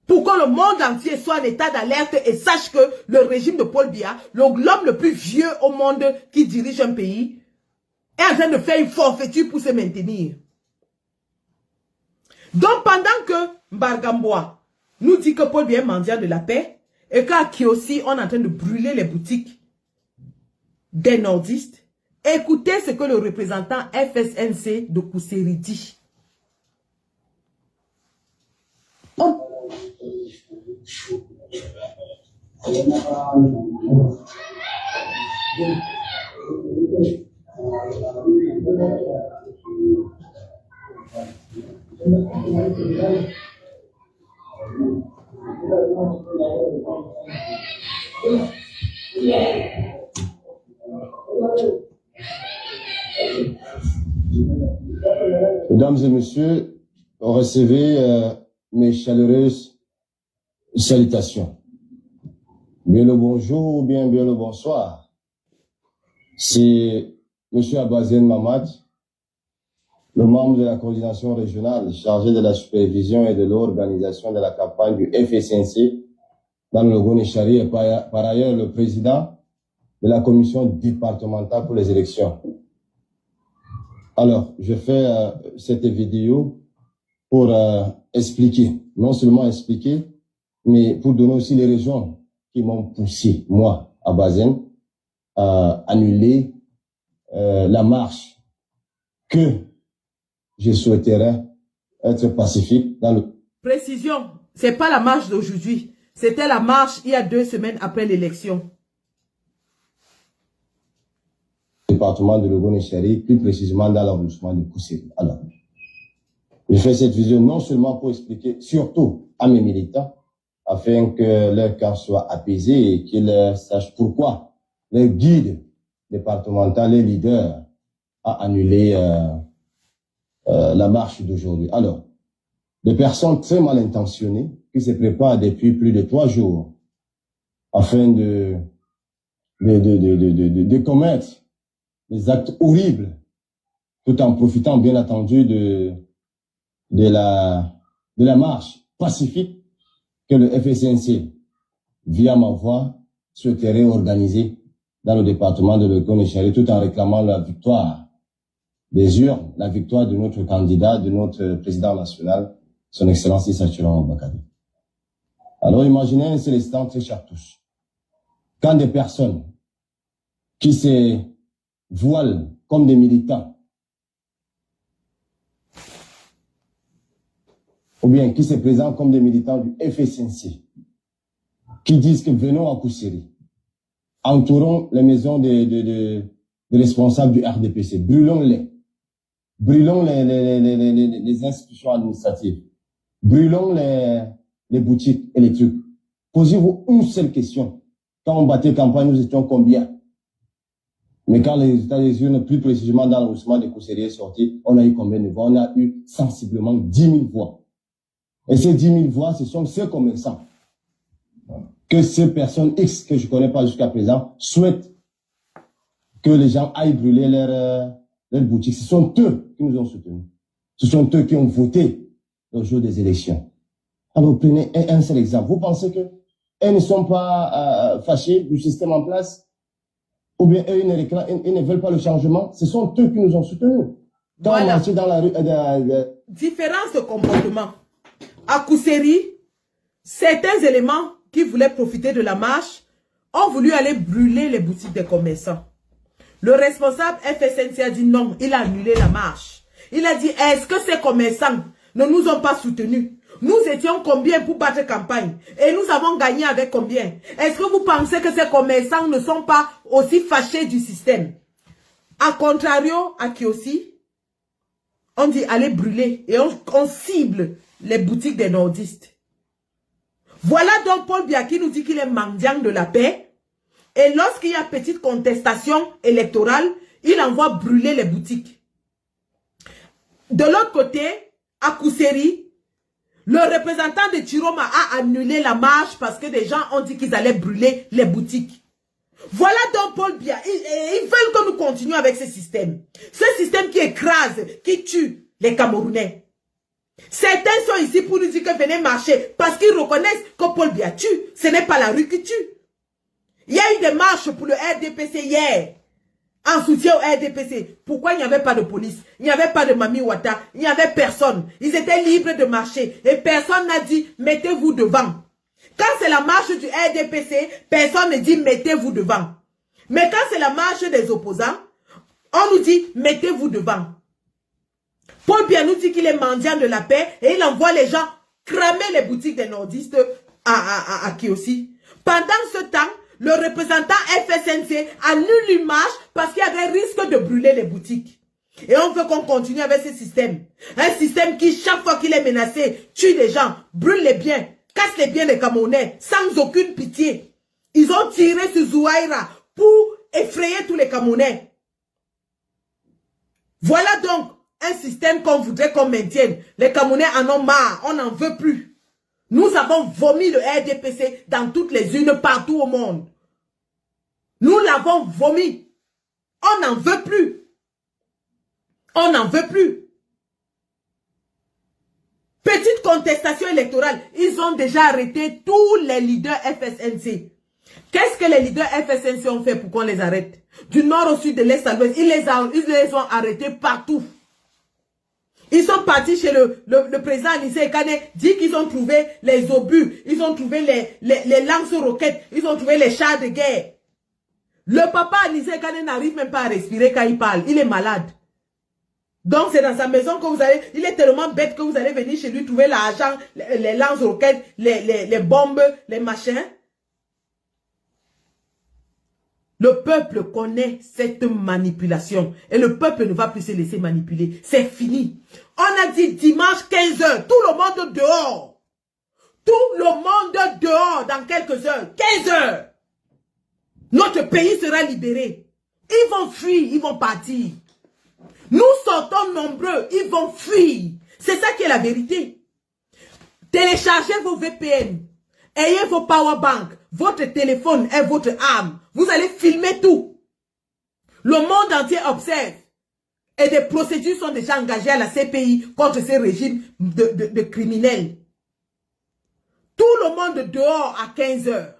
D: Pour que le monde entier soit en état d'alerte et sache que le régime de Paul Biya, l'homme le plus vieux au monde qui dirige un pays, est en train de faire une forfaiture pour se maintenir. Donc pendant que Mbargamboa nous dit que Paul Biya est mendiant de la paix, et qu'à Kiosi, on est en train de brûler les boutiques des nordistes, écoutez ce que le représentant FSNC de Kousséri dit.
I: Mesdames et messieurs, recevez mes chaleureuses salutations. Bien le bonjour ou bien le bonsoir. C'est M. Abazen Mamad, le membre de la coordination régionale chargé de la supervision et de l'organisation de la campagne du FSNC dans le Gonéchari et par ailleurs le président de la commission départementale pour les élections. Alors, je fais cette vidéo pour expliquer, non seulement expliquer, mais pour donner aussi les raisons qui m'ont poussé, moi, à Bazen, à annuler la marche que je souhaiterais être pacifique dans le...
D: Précision, c'est pas la marche d'aujourd'hui, c'était la marche il y a 2 semaines après l'élection.
I: Département de Logo-Néchari, plus précisément dans l'arrondissement de Kousséri. Alors, je fais cette vidéo non seulement pour expliquer, surtout à mes militants, afin que leur cœur soit apaisé et qu'ils sachent pourquoi leur guide départemental, les leaders, a annulé la marche d'aujourd'hui. Alors, des personnes très mal intentionnées qui se préparent depuis plus de 3 jours afin de commettre des actes horribles, tout en profitant bien entendu de la marche pacifique que le FSNC, via ma voix, souhaiterait organiser dans le département de Logo-Néchari, tout en réclamant la victoire des urnes, la victoire de notre candidat, de notre président national, son Excellence Issa Tchilombo Bakari. Alors imaginez un seul instant très cher tous. Quand des personnes qui se voilent comme des militants, ou bien qui se présentent comme des militants du FSNC, qui disent que venons à Kousséri, entourons les maisons des responsables du RDPC, brûlons-les, brûlons les institutions administratives, brûlons les boutiques électriques. Posez-vous une seule question. Quand on battait campagne, nous étions combien? Mais quand les résultats des urnes, plus précisément dans l'arrondissement de Kousséri est sorti, on a eu combien de voix? On a eu sensiblement 10 000 voix. Et ces 10 000 voix, ce sont ces commerçants que ces personnes X, que je ne connais pas jusqu'à présent, souhaitent que les gens aillent brûler leur boutique. Ce sont eux qui nous ont soutenus. Ce sont eux qui ont voté le jour des élections. Alors prenez un seul exemple. Vous pensez qu'elles ne sont pas fâchées du système en place? Ou bien eux, ils ne veulent pas le changement? Ce sont eux qui nous ont soutenus. Quand on marchait dans la rue...
D: Différence de comportement. À Kousséri, certains éléments qui voulaient profiter de la marche ont voulu aller brûler les boutiques des commerçants. Le responsable FSNC a dit non, il a annulé la marche. Il a dit, est-ce que ces commerçants ne nous ont pas soutenus? Nous étions combien pour battre campagne? Et nous avons gagné avec combien? Est-ce que vous pensez que ces commerçants ne sont pas aussi fâchés du système? A contrario, à Kiossi, on dit allez brûler et on cible les boutiques des nordistes. Voilà donc Paul Biya qui nous dit qu'il est mendiant de la paix. Et lorsqu'il y a petite contestation électorale, il envoie brûler les boutiques. De l'autre côté, à Kousséri, le représentant de Chiroma a annulé la marche parce que des gens ont dit qu'ils allaient brûler les boutiques. Voilà donc Paul Biya. Ils veulent que nous continuions avec ce système. Ce système qui écrase, qui tue les Camerounais. Certains sont ici pour nous dire que venez marcher parce qu'ils reconnaissent que Paul Biya tue. Ce n'est pas la rue qui tue. Il y a eu des marches pour le RDPC hier. En soutien au RDPC. Pourquoi il n'y avait pas de police? Il n'y avait pas de Mami Ouattara. Il n'y avait personne. Ils étaient libres de marcher. Et personne n'a dit mettez-vous devant. Quand c'est la marche du RDPC, personne ne dit mettez-vous devant. Mais quand c'est la marche des opposants, on nous dit mettez-vous devant. Paul Biya nous dit qu'il est mendiant de la paix et il envoie les gens cramer les boutiques des nordistes à Kiossi. Pendant ce temps, le représentant FSNC annule une marche parce qu'il y avait risque de brûler les boutiques. Et on veut qu'on continue avec ce système. Un système qui, chaque fois qu'il est menacé, tue des gens, brûle les biens, casse les biens des Camerounais, sans aucune pitié. Ils ont tiré sur Zouaïra pour effrayer tous les Camerounais. Voilà donc un système qu'on voudrait qu'on maintienne. Les Camerounais en ont marre, on n'en veut plus. Nous avons vomi le RDPC dans toutes les urnes partout au monde. Nous l'avons vomi. On n'en veut plus. On n'en veut plus. Petite contestation électorale. Ils ont déjà arrêté tous les leaders FSNC. Qu'est-ce que les leaders FSNC ont fait pour qu'on les arrête? Du nord au sud, de l'est à l'ouest. Ils les ont arrêtés partout. Ils sont partis chez le président Anissé Ekane, dit qu'ils ont trouvé les obus, ils ont trouvé les lance-roquettes, ils ont trouvé les chars de guerre. Le papa Anissé Ekane n'arrive même pas à respirer quand il parle, il est malade. Donc c'est dans sa maison que vous allez, il est tellement bête que vous allez venir chez lui trouver l'argent, les lance-roquettes, les bombes, les machins. Le peuple connaît cette manipulation et le peuple ne va plus se laisser manipuler. C'est fini. On a dit dimanche 15h, tout le monde dehors. Tout le monde dehors dans quelques heures. 15h. Notre pays sera libéré. Ils vont fuir, ils vont partir. Nous sortons nombreux, ils vont fuir. C'est ça qui est la vérité. Téléchargez vos VPN. Ayez vos powerbanks. Votre téléphone est votre arme. Vous allez filmer tout. Le monde entier observe. Et des procédures sont déjà engagées à la CPI contre ces régimes de criminels. Tout le monde dehors à 15h.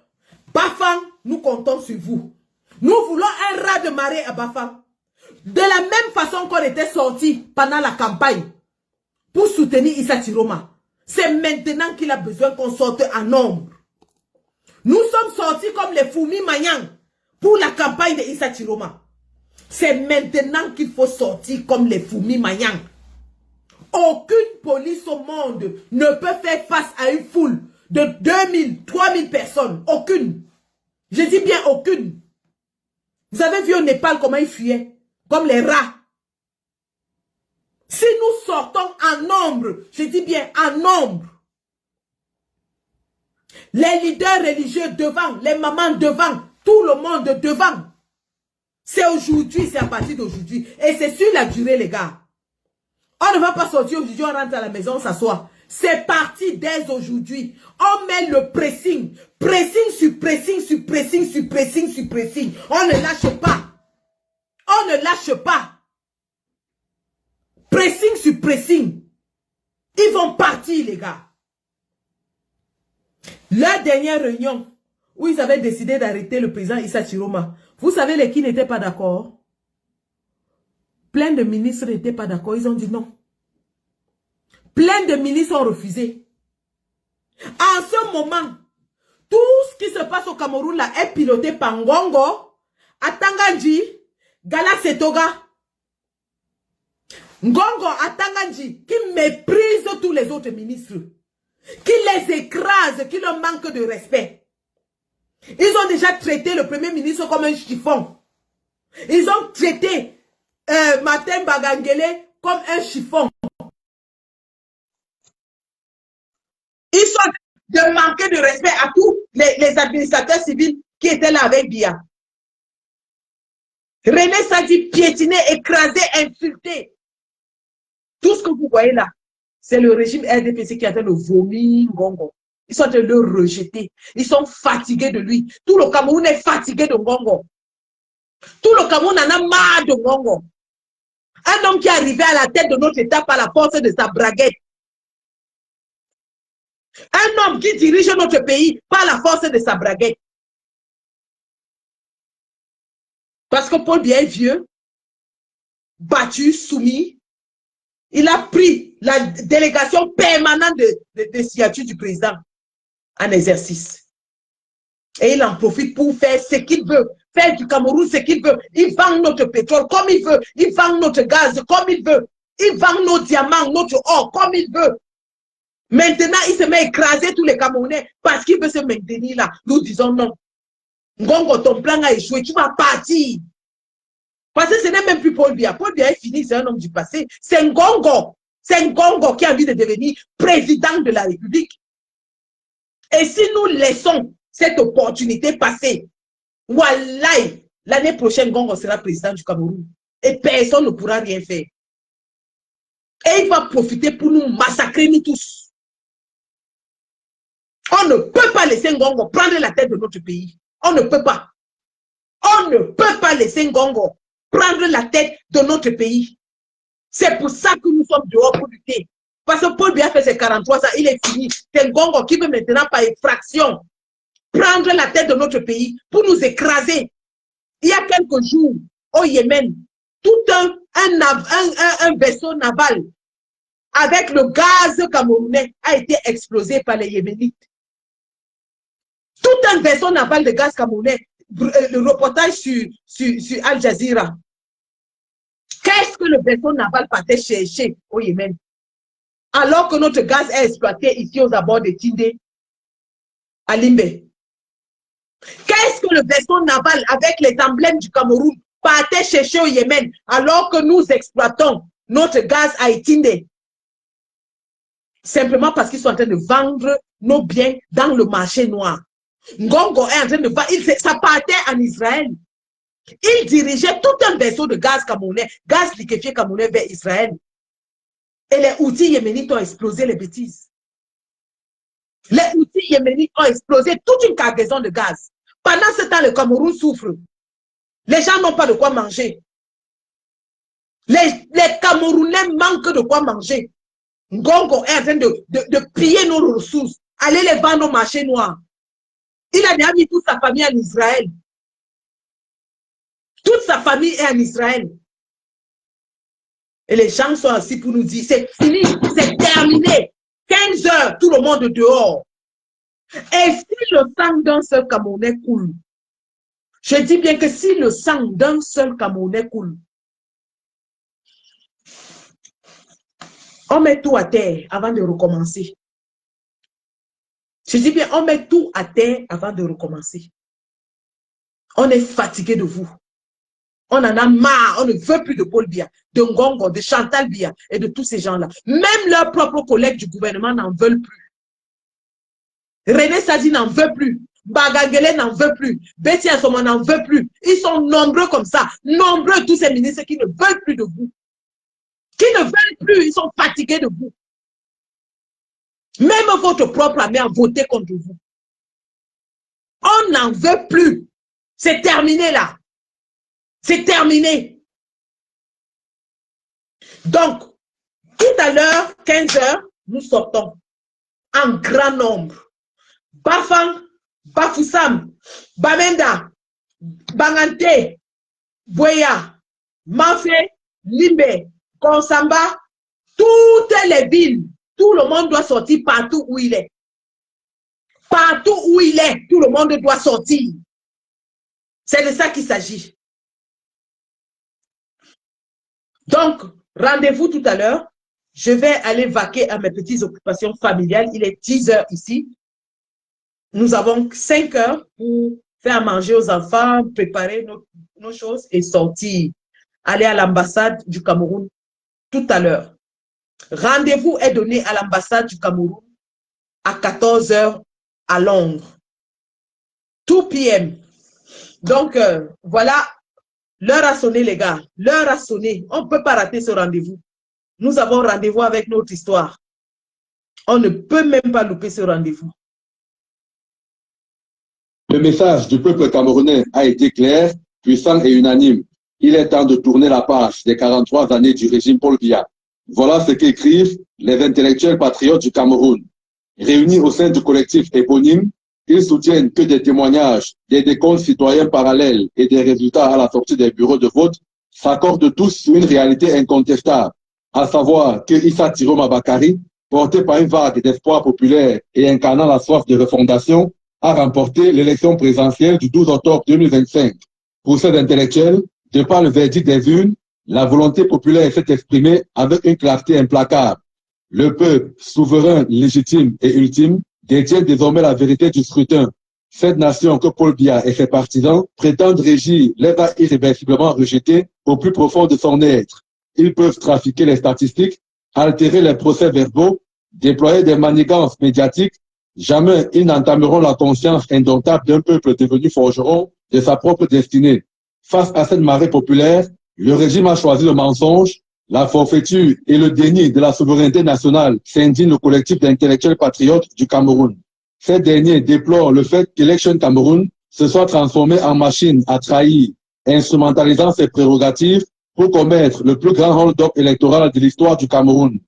D: Bafang, nous comptons sur vous. Nous voulons un raz-de-marée à Bafang. De la même façon qu'on était sortis pendant la campagne pour soutenir Issa Chiroma. C'est maintenant qu'il a besoin qu'on sorte en nombre. Nous sommes sortis comme les fourmis magnans pour la campagne de Issa Chiroma. C'est maintenant qu'il faut sortir comme les fourmis magnans. Aucune police au monde ne peut faire face à une foule de 2000, 3000 personnes. Aucune. Je dis bien aucune. Vous avez vu au Népal comment ils fuyaient? Comme les rats. Si nous sortons en nombre, je dis bien en nombre, les leaders religieux devant, les mamans devant, tout le monde devant. C'est aujourd'hui, c'est à partir d'aujourd'hui. Et c'est sur la durée, les gars. On ne va pas sortir aujourd'hui, on rentre à la maison, on s'assoit. C'est parti dès aujourd'hui. On met le pressing. Pressing sur pressing sur pressing sur pressing sur pressing. On ne lâche pas. On ne lâche pas. Pressing sur pressing. Ils vont partir, les gars. La dernière réunion où ils avaient décidé d'arrêter le président Issa Chiroma, vous savez les qui n'étaient pas d'accord? Plein de ministres n'étaient pas d'accord. Ils ont dit non. Plein de ministres ont refusé. En ce moment, tout ce qui se passe au Cameroun là est piloté par Ngongo, Atanganji, Gala Setoga. Ngongo, Atanganji, qui méprise tous les autres ministres, qui les écrase, qui leur manque de respect. Ils ont déjà traité le premier ministre comme un chiffon. Ils ont traité Martin Bagangele comme un chiffon. Ils sont de manquer de respect à tous les administrateurs civils qui étaient là avec Biya. René Sadi piétiné, écrasé, insulté. Tout ce que vous voyez là, c'est le régime RDPC qui est en train de vomir Ngongo. Ils sont en train de le rejeter. Ils sont fatigués de lui. Tout le Cameroun est fatigué de Ngongo. Tout le Cameroun en a marre de Ngongo. Un homme qui est arrivé à la tête de notre État par la force de sa braguette. Un homme qui dirige notre pays par la force de sa braguette. Parce que Paul Biya est vieux, battu, soumis. Il a pris la délégation permanente de signature du président en exercice. Et il en profite pour faire ce qu'il veut. Faire du Cameroun ce qu'il veut. Il vend notre pétrole comme il veut. Il vend notre gaz comme il veut. Il vend nos diamants, notre or comme il veut. Maintenant, il se met à écraser tous les Camerounais parce qu'il veut se maintenir là. Nous disons non. Ngongo, ton plan a échoué. Tu vas partir. Parce que ce n'est même plus Paul Biya. Paul Biya est fini, c'est un homme du passé. C'est Ngongo. C'est Ngongo qui a envie de devenir président de la République. Et si nous laissons cette opportunité passer, wallahi, l'année prochaine, Ngongo sera président du Cameroun. Et personne ne pourra rien faire. Et il va profiter pour nous massacrer, nous tous. On ne peut pas laisser Ngongo prendre la tête de notre pays. On ne peut pas. On ne peut pas laisser Ngongo prendre la tête de notre pays. C'est pour ça que nous sommes dehors pour lutter. Parce que Paul Biya fait ses 43 ans, il est fini. C'est Ngongo qui veut maintenant par effraction prendre la tête de notre pays pour nous écraser. Il y a quelques jours, au Yémen, tout un vaisseau naval avec le gaz camerounais a été explosé par les Yéménites. Tout un vaisseau naval de gaz camerounais, le reportage sur Al Jazeera. Qu'est-ce que le vaisseau naval partait chercher au Yémen? Alors que notre gaz est exploité ici aux abords de Tindé, à Limbe. Qu'est-ce que le vaisseau naval avec les emblèmes du Cameroun partait chercher au Yémen alors que nous exploitons notre gaz à Tindé? Simplement parce qu'ils sont en train de vendre nos biens dans le marché noir. Ngongo est en train de vendre, ça partait en Israël. Il dirigeait tout un vaisseau de gaz camerounais, gaz liquéfié camerounais vers Israël. Et les outils yéménites ont explosé les bêtises. Les outils yéménites ont explosé toute une cargaison de gaz. Pendant ce temps, le Cameroun souffre. Les gens n'ont pas de quoi manger. Les Camerounais manquent de quoi manger. Ngongo est en train de piller nos ressources, aller les vendre au marché noir. Il a déjà mis toute sa famille en Israël. Toute sa famille est en Israël. Et les gens sont assis pour nous dire, c'est fini, c'est terminé. 15 heures, tout le monde dehors. Et si le sang d'un seul Camerounais coule, je dis bien que si le sang d'un seul Camerounais coule, on met tout à terre avant de recommencer. Je dis bien, on met tout à terre avant de recommencer. On est fatigué de vous. On en a marre, on ne veut plus de Paul Biya, de Ngongo, de Chantal Biya et de tous ces gens-là. Même leurs propres collègues du gouvernement n'en veulent plus. René Sadi n'en veut plus. Bagangele n'en veut plus. Betty Assoma n'en veut plus. Ils sont nombreux comme ça. Nombreux tous ces ministres qui ne veulent plus de vous. Qui ne veulent plus, ils sont fatigués de vous. Même votre propre armée a voté contre vous. On n'en veut plus. C'est terminé là. C'est terminé. Donc, tout à l'heure, 15 h, nous sortons en grand nombre. Bafang, Bafoussam, Bamenda, Bangante, Boya, Mafé, Limbe, Konsamba, toutes les villes, tout le monde doit sortir partout où il est. Partout où il est, tout le monde doit sortir. C'est de ça qu'il s'agit. Donc, rendez-vous tout à l'heure. Je vais aller vaquer à mes petites occupations familiales. Il est 10 h ici. Nous avons 5 heures pour faire manger aux enfants, préparer nos choses et sortir. Aller à l'ambassade du Cameroun tout à l'heure. Rendez-vous est donné à l'ambassade du Cameroun à 14 h à Londres. 2 p.m. Donc, voilà, l'heure a sonné, les gars. L'heure a sonné. On ne peut pas rater ce rendez-vous. Nous avons rendez-vous avec notre histoire. On ne peut même pas louper ce rendez-vous.
J: Le message du peuple camerounais a été clair, puissant et unanime. Il est temps de tourner la page des 43 années du régime Paul Biya. Voilà ce qu'écrivent les intellectuels patriotes du Cameroun. Réunis au sein du collectif éponyme, ils soutiennent que des témoignages, des décomptes citoyens parallèles et des résultats à la sortie des bureaux de vote s'accordent tous sur une réalité incontestable, à savoir que Issa Tiroma Bakari, porté par une vague d'espoir populaire et incarnant la soif de refondation, a remporté l'élection présidentielle du 12 octobre 2025. Pour ces intellectuels, de par le verdict des urnes, la volonté populaire s'est exprimée avec une clarté implacable. Le peuple, souverain, légitime et ultime, détient désormais la vérité du scrutin. Cette nation que Paul Biya et ses partisans prétendent régir les va irréversiblement rejeter au plus profond de son être. Ils peuvent trafiquer les statistiques, altérer les procès-verbaux, déployer des manigances médiatiques. Jamais ils n'entameront la conscience indomptable d'un peuple devenu forgeron de sa propre destinée. Face à cette marée populaire, le régime a choisi le mensonge, la forfaiture et le déni de la souveraineté nationale, s'indigne le collectif d'intellectuels patriotes du Cameroun. Ces derniers déplorent le fait qu'Election Cameroun se soit transformé en machine à trahir, instrumentalisant ses prérogatives pour commettre le plus grand hold-up électoral de l'histoire du Cameroun.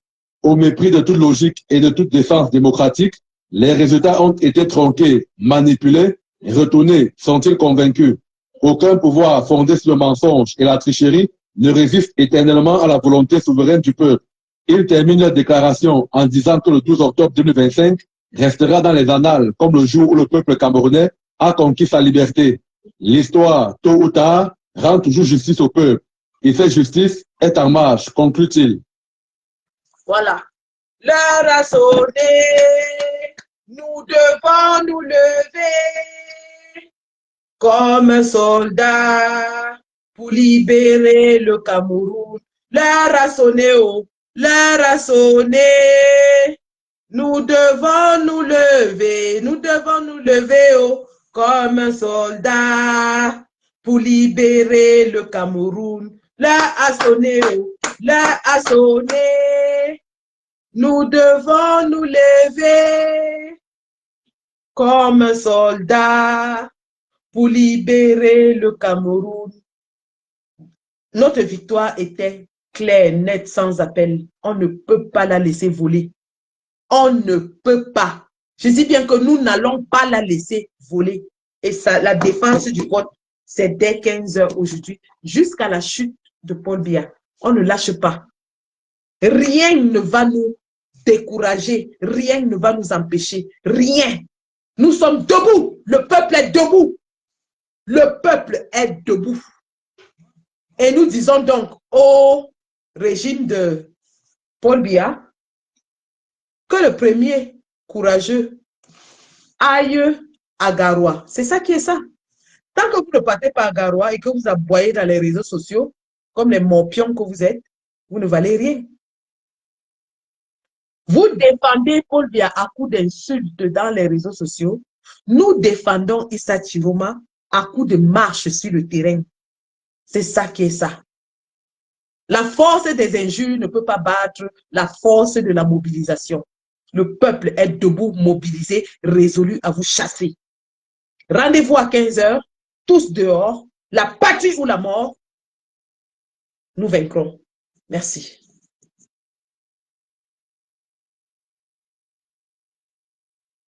J: Au mépris de toute logique et de toute défense démocratique, les résultats ont été tronqués, manipulés, retournés, sont-ils convaincus? Aucun pouvoir fondé sur le mensonge et la tricherie ne résiste éternellement à la volonté souveraine du peuple. Ils terminent leur déclaration en disant que le 12 octobre 2025 restera dans les annales comme le jour où le peuple camerounais a conquis sa liberté. L'histoire, tôt ou tard, rend toujours justice au peuple. Et cette justice est en marche, conclut-il.
D: Voilà. L'heure a sonné, nous devons nous lever comme soldats pour libérer le Cameroun. L'heure a sonné, oh, l'heure a sonné. Nous devons nous lever, oh, comme soldats pour libérer le Cameroun. L'heure a sonné, oh, l'heure a sonné. Nous devons nous lever comme soldats pour libérer le Cameroun. Notre victoire était claire, nette, sans appel. On ne peut pas la laisser voler. On ne peut pas. Je dis bien que nous n'allons pas la laisser voler. Et ça, la défense du vote, c'est dès 15 h aujourd'hui, jusqu'à la chute de Paul Biya. On ne lâche pas. Rien ne va nous décourager. Rien ne va nous empêcher. Rien. Nous sommes debout. Le peuple est debout. Le peuple est debout. Et nous disons donc au régime de Paul Biya que le premier courageux aille à Garoua. C'est ça qui est ça. Tant que vous ne partez pas à Garoua et que vous aboyez dans les réseaux sociaux, comme les morpions que vous êtes, vous ne valez rien. Vous défendez Paul Biya à coups d'insultes dans les réseaux sociaux. Nous défendons Issa Tiroma à coups de marche sur le terrain. C'est ça qui est ça. La force des injures ne peut pas battre la force de la mobilisation. le peuple est debout, mobilisé, résolu à vous chasser. Rendez-vous à 15 h, tous dehors, la patrie ou la mort, nous vaincrons. Merci.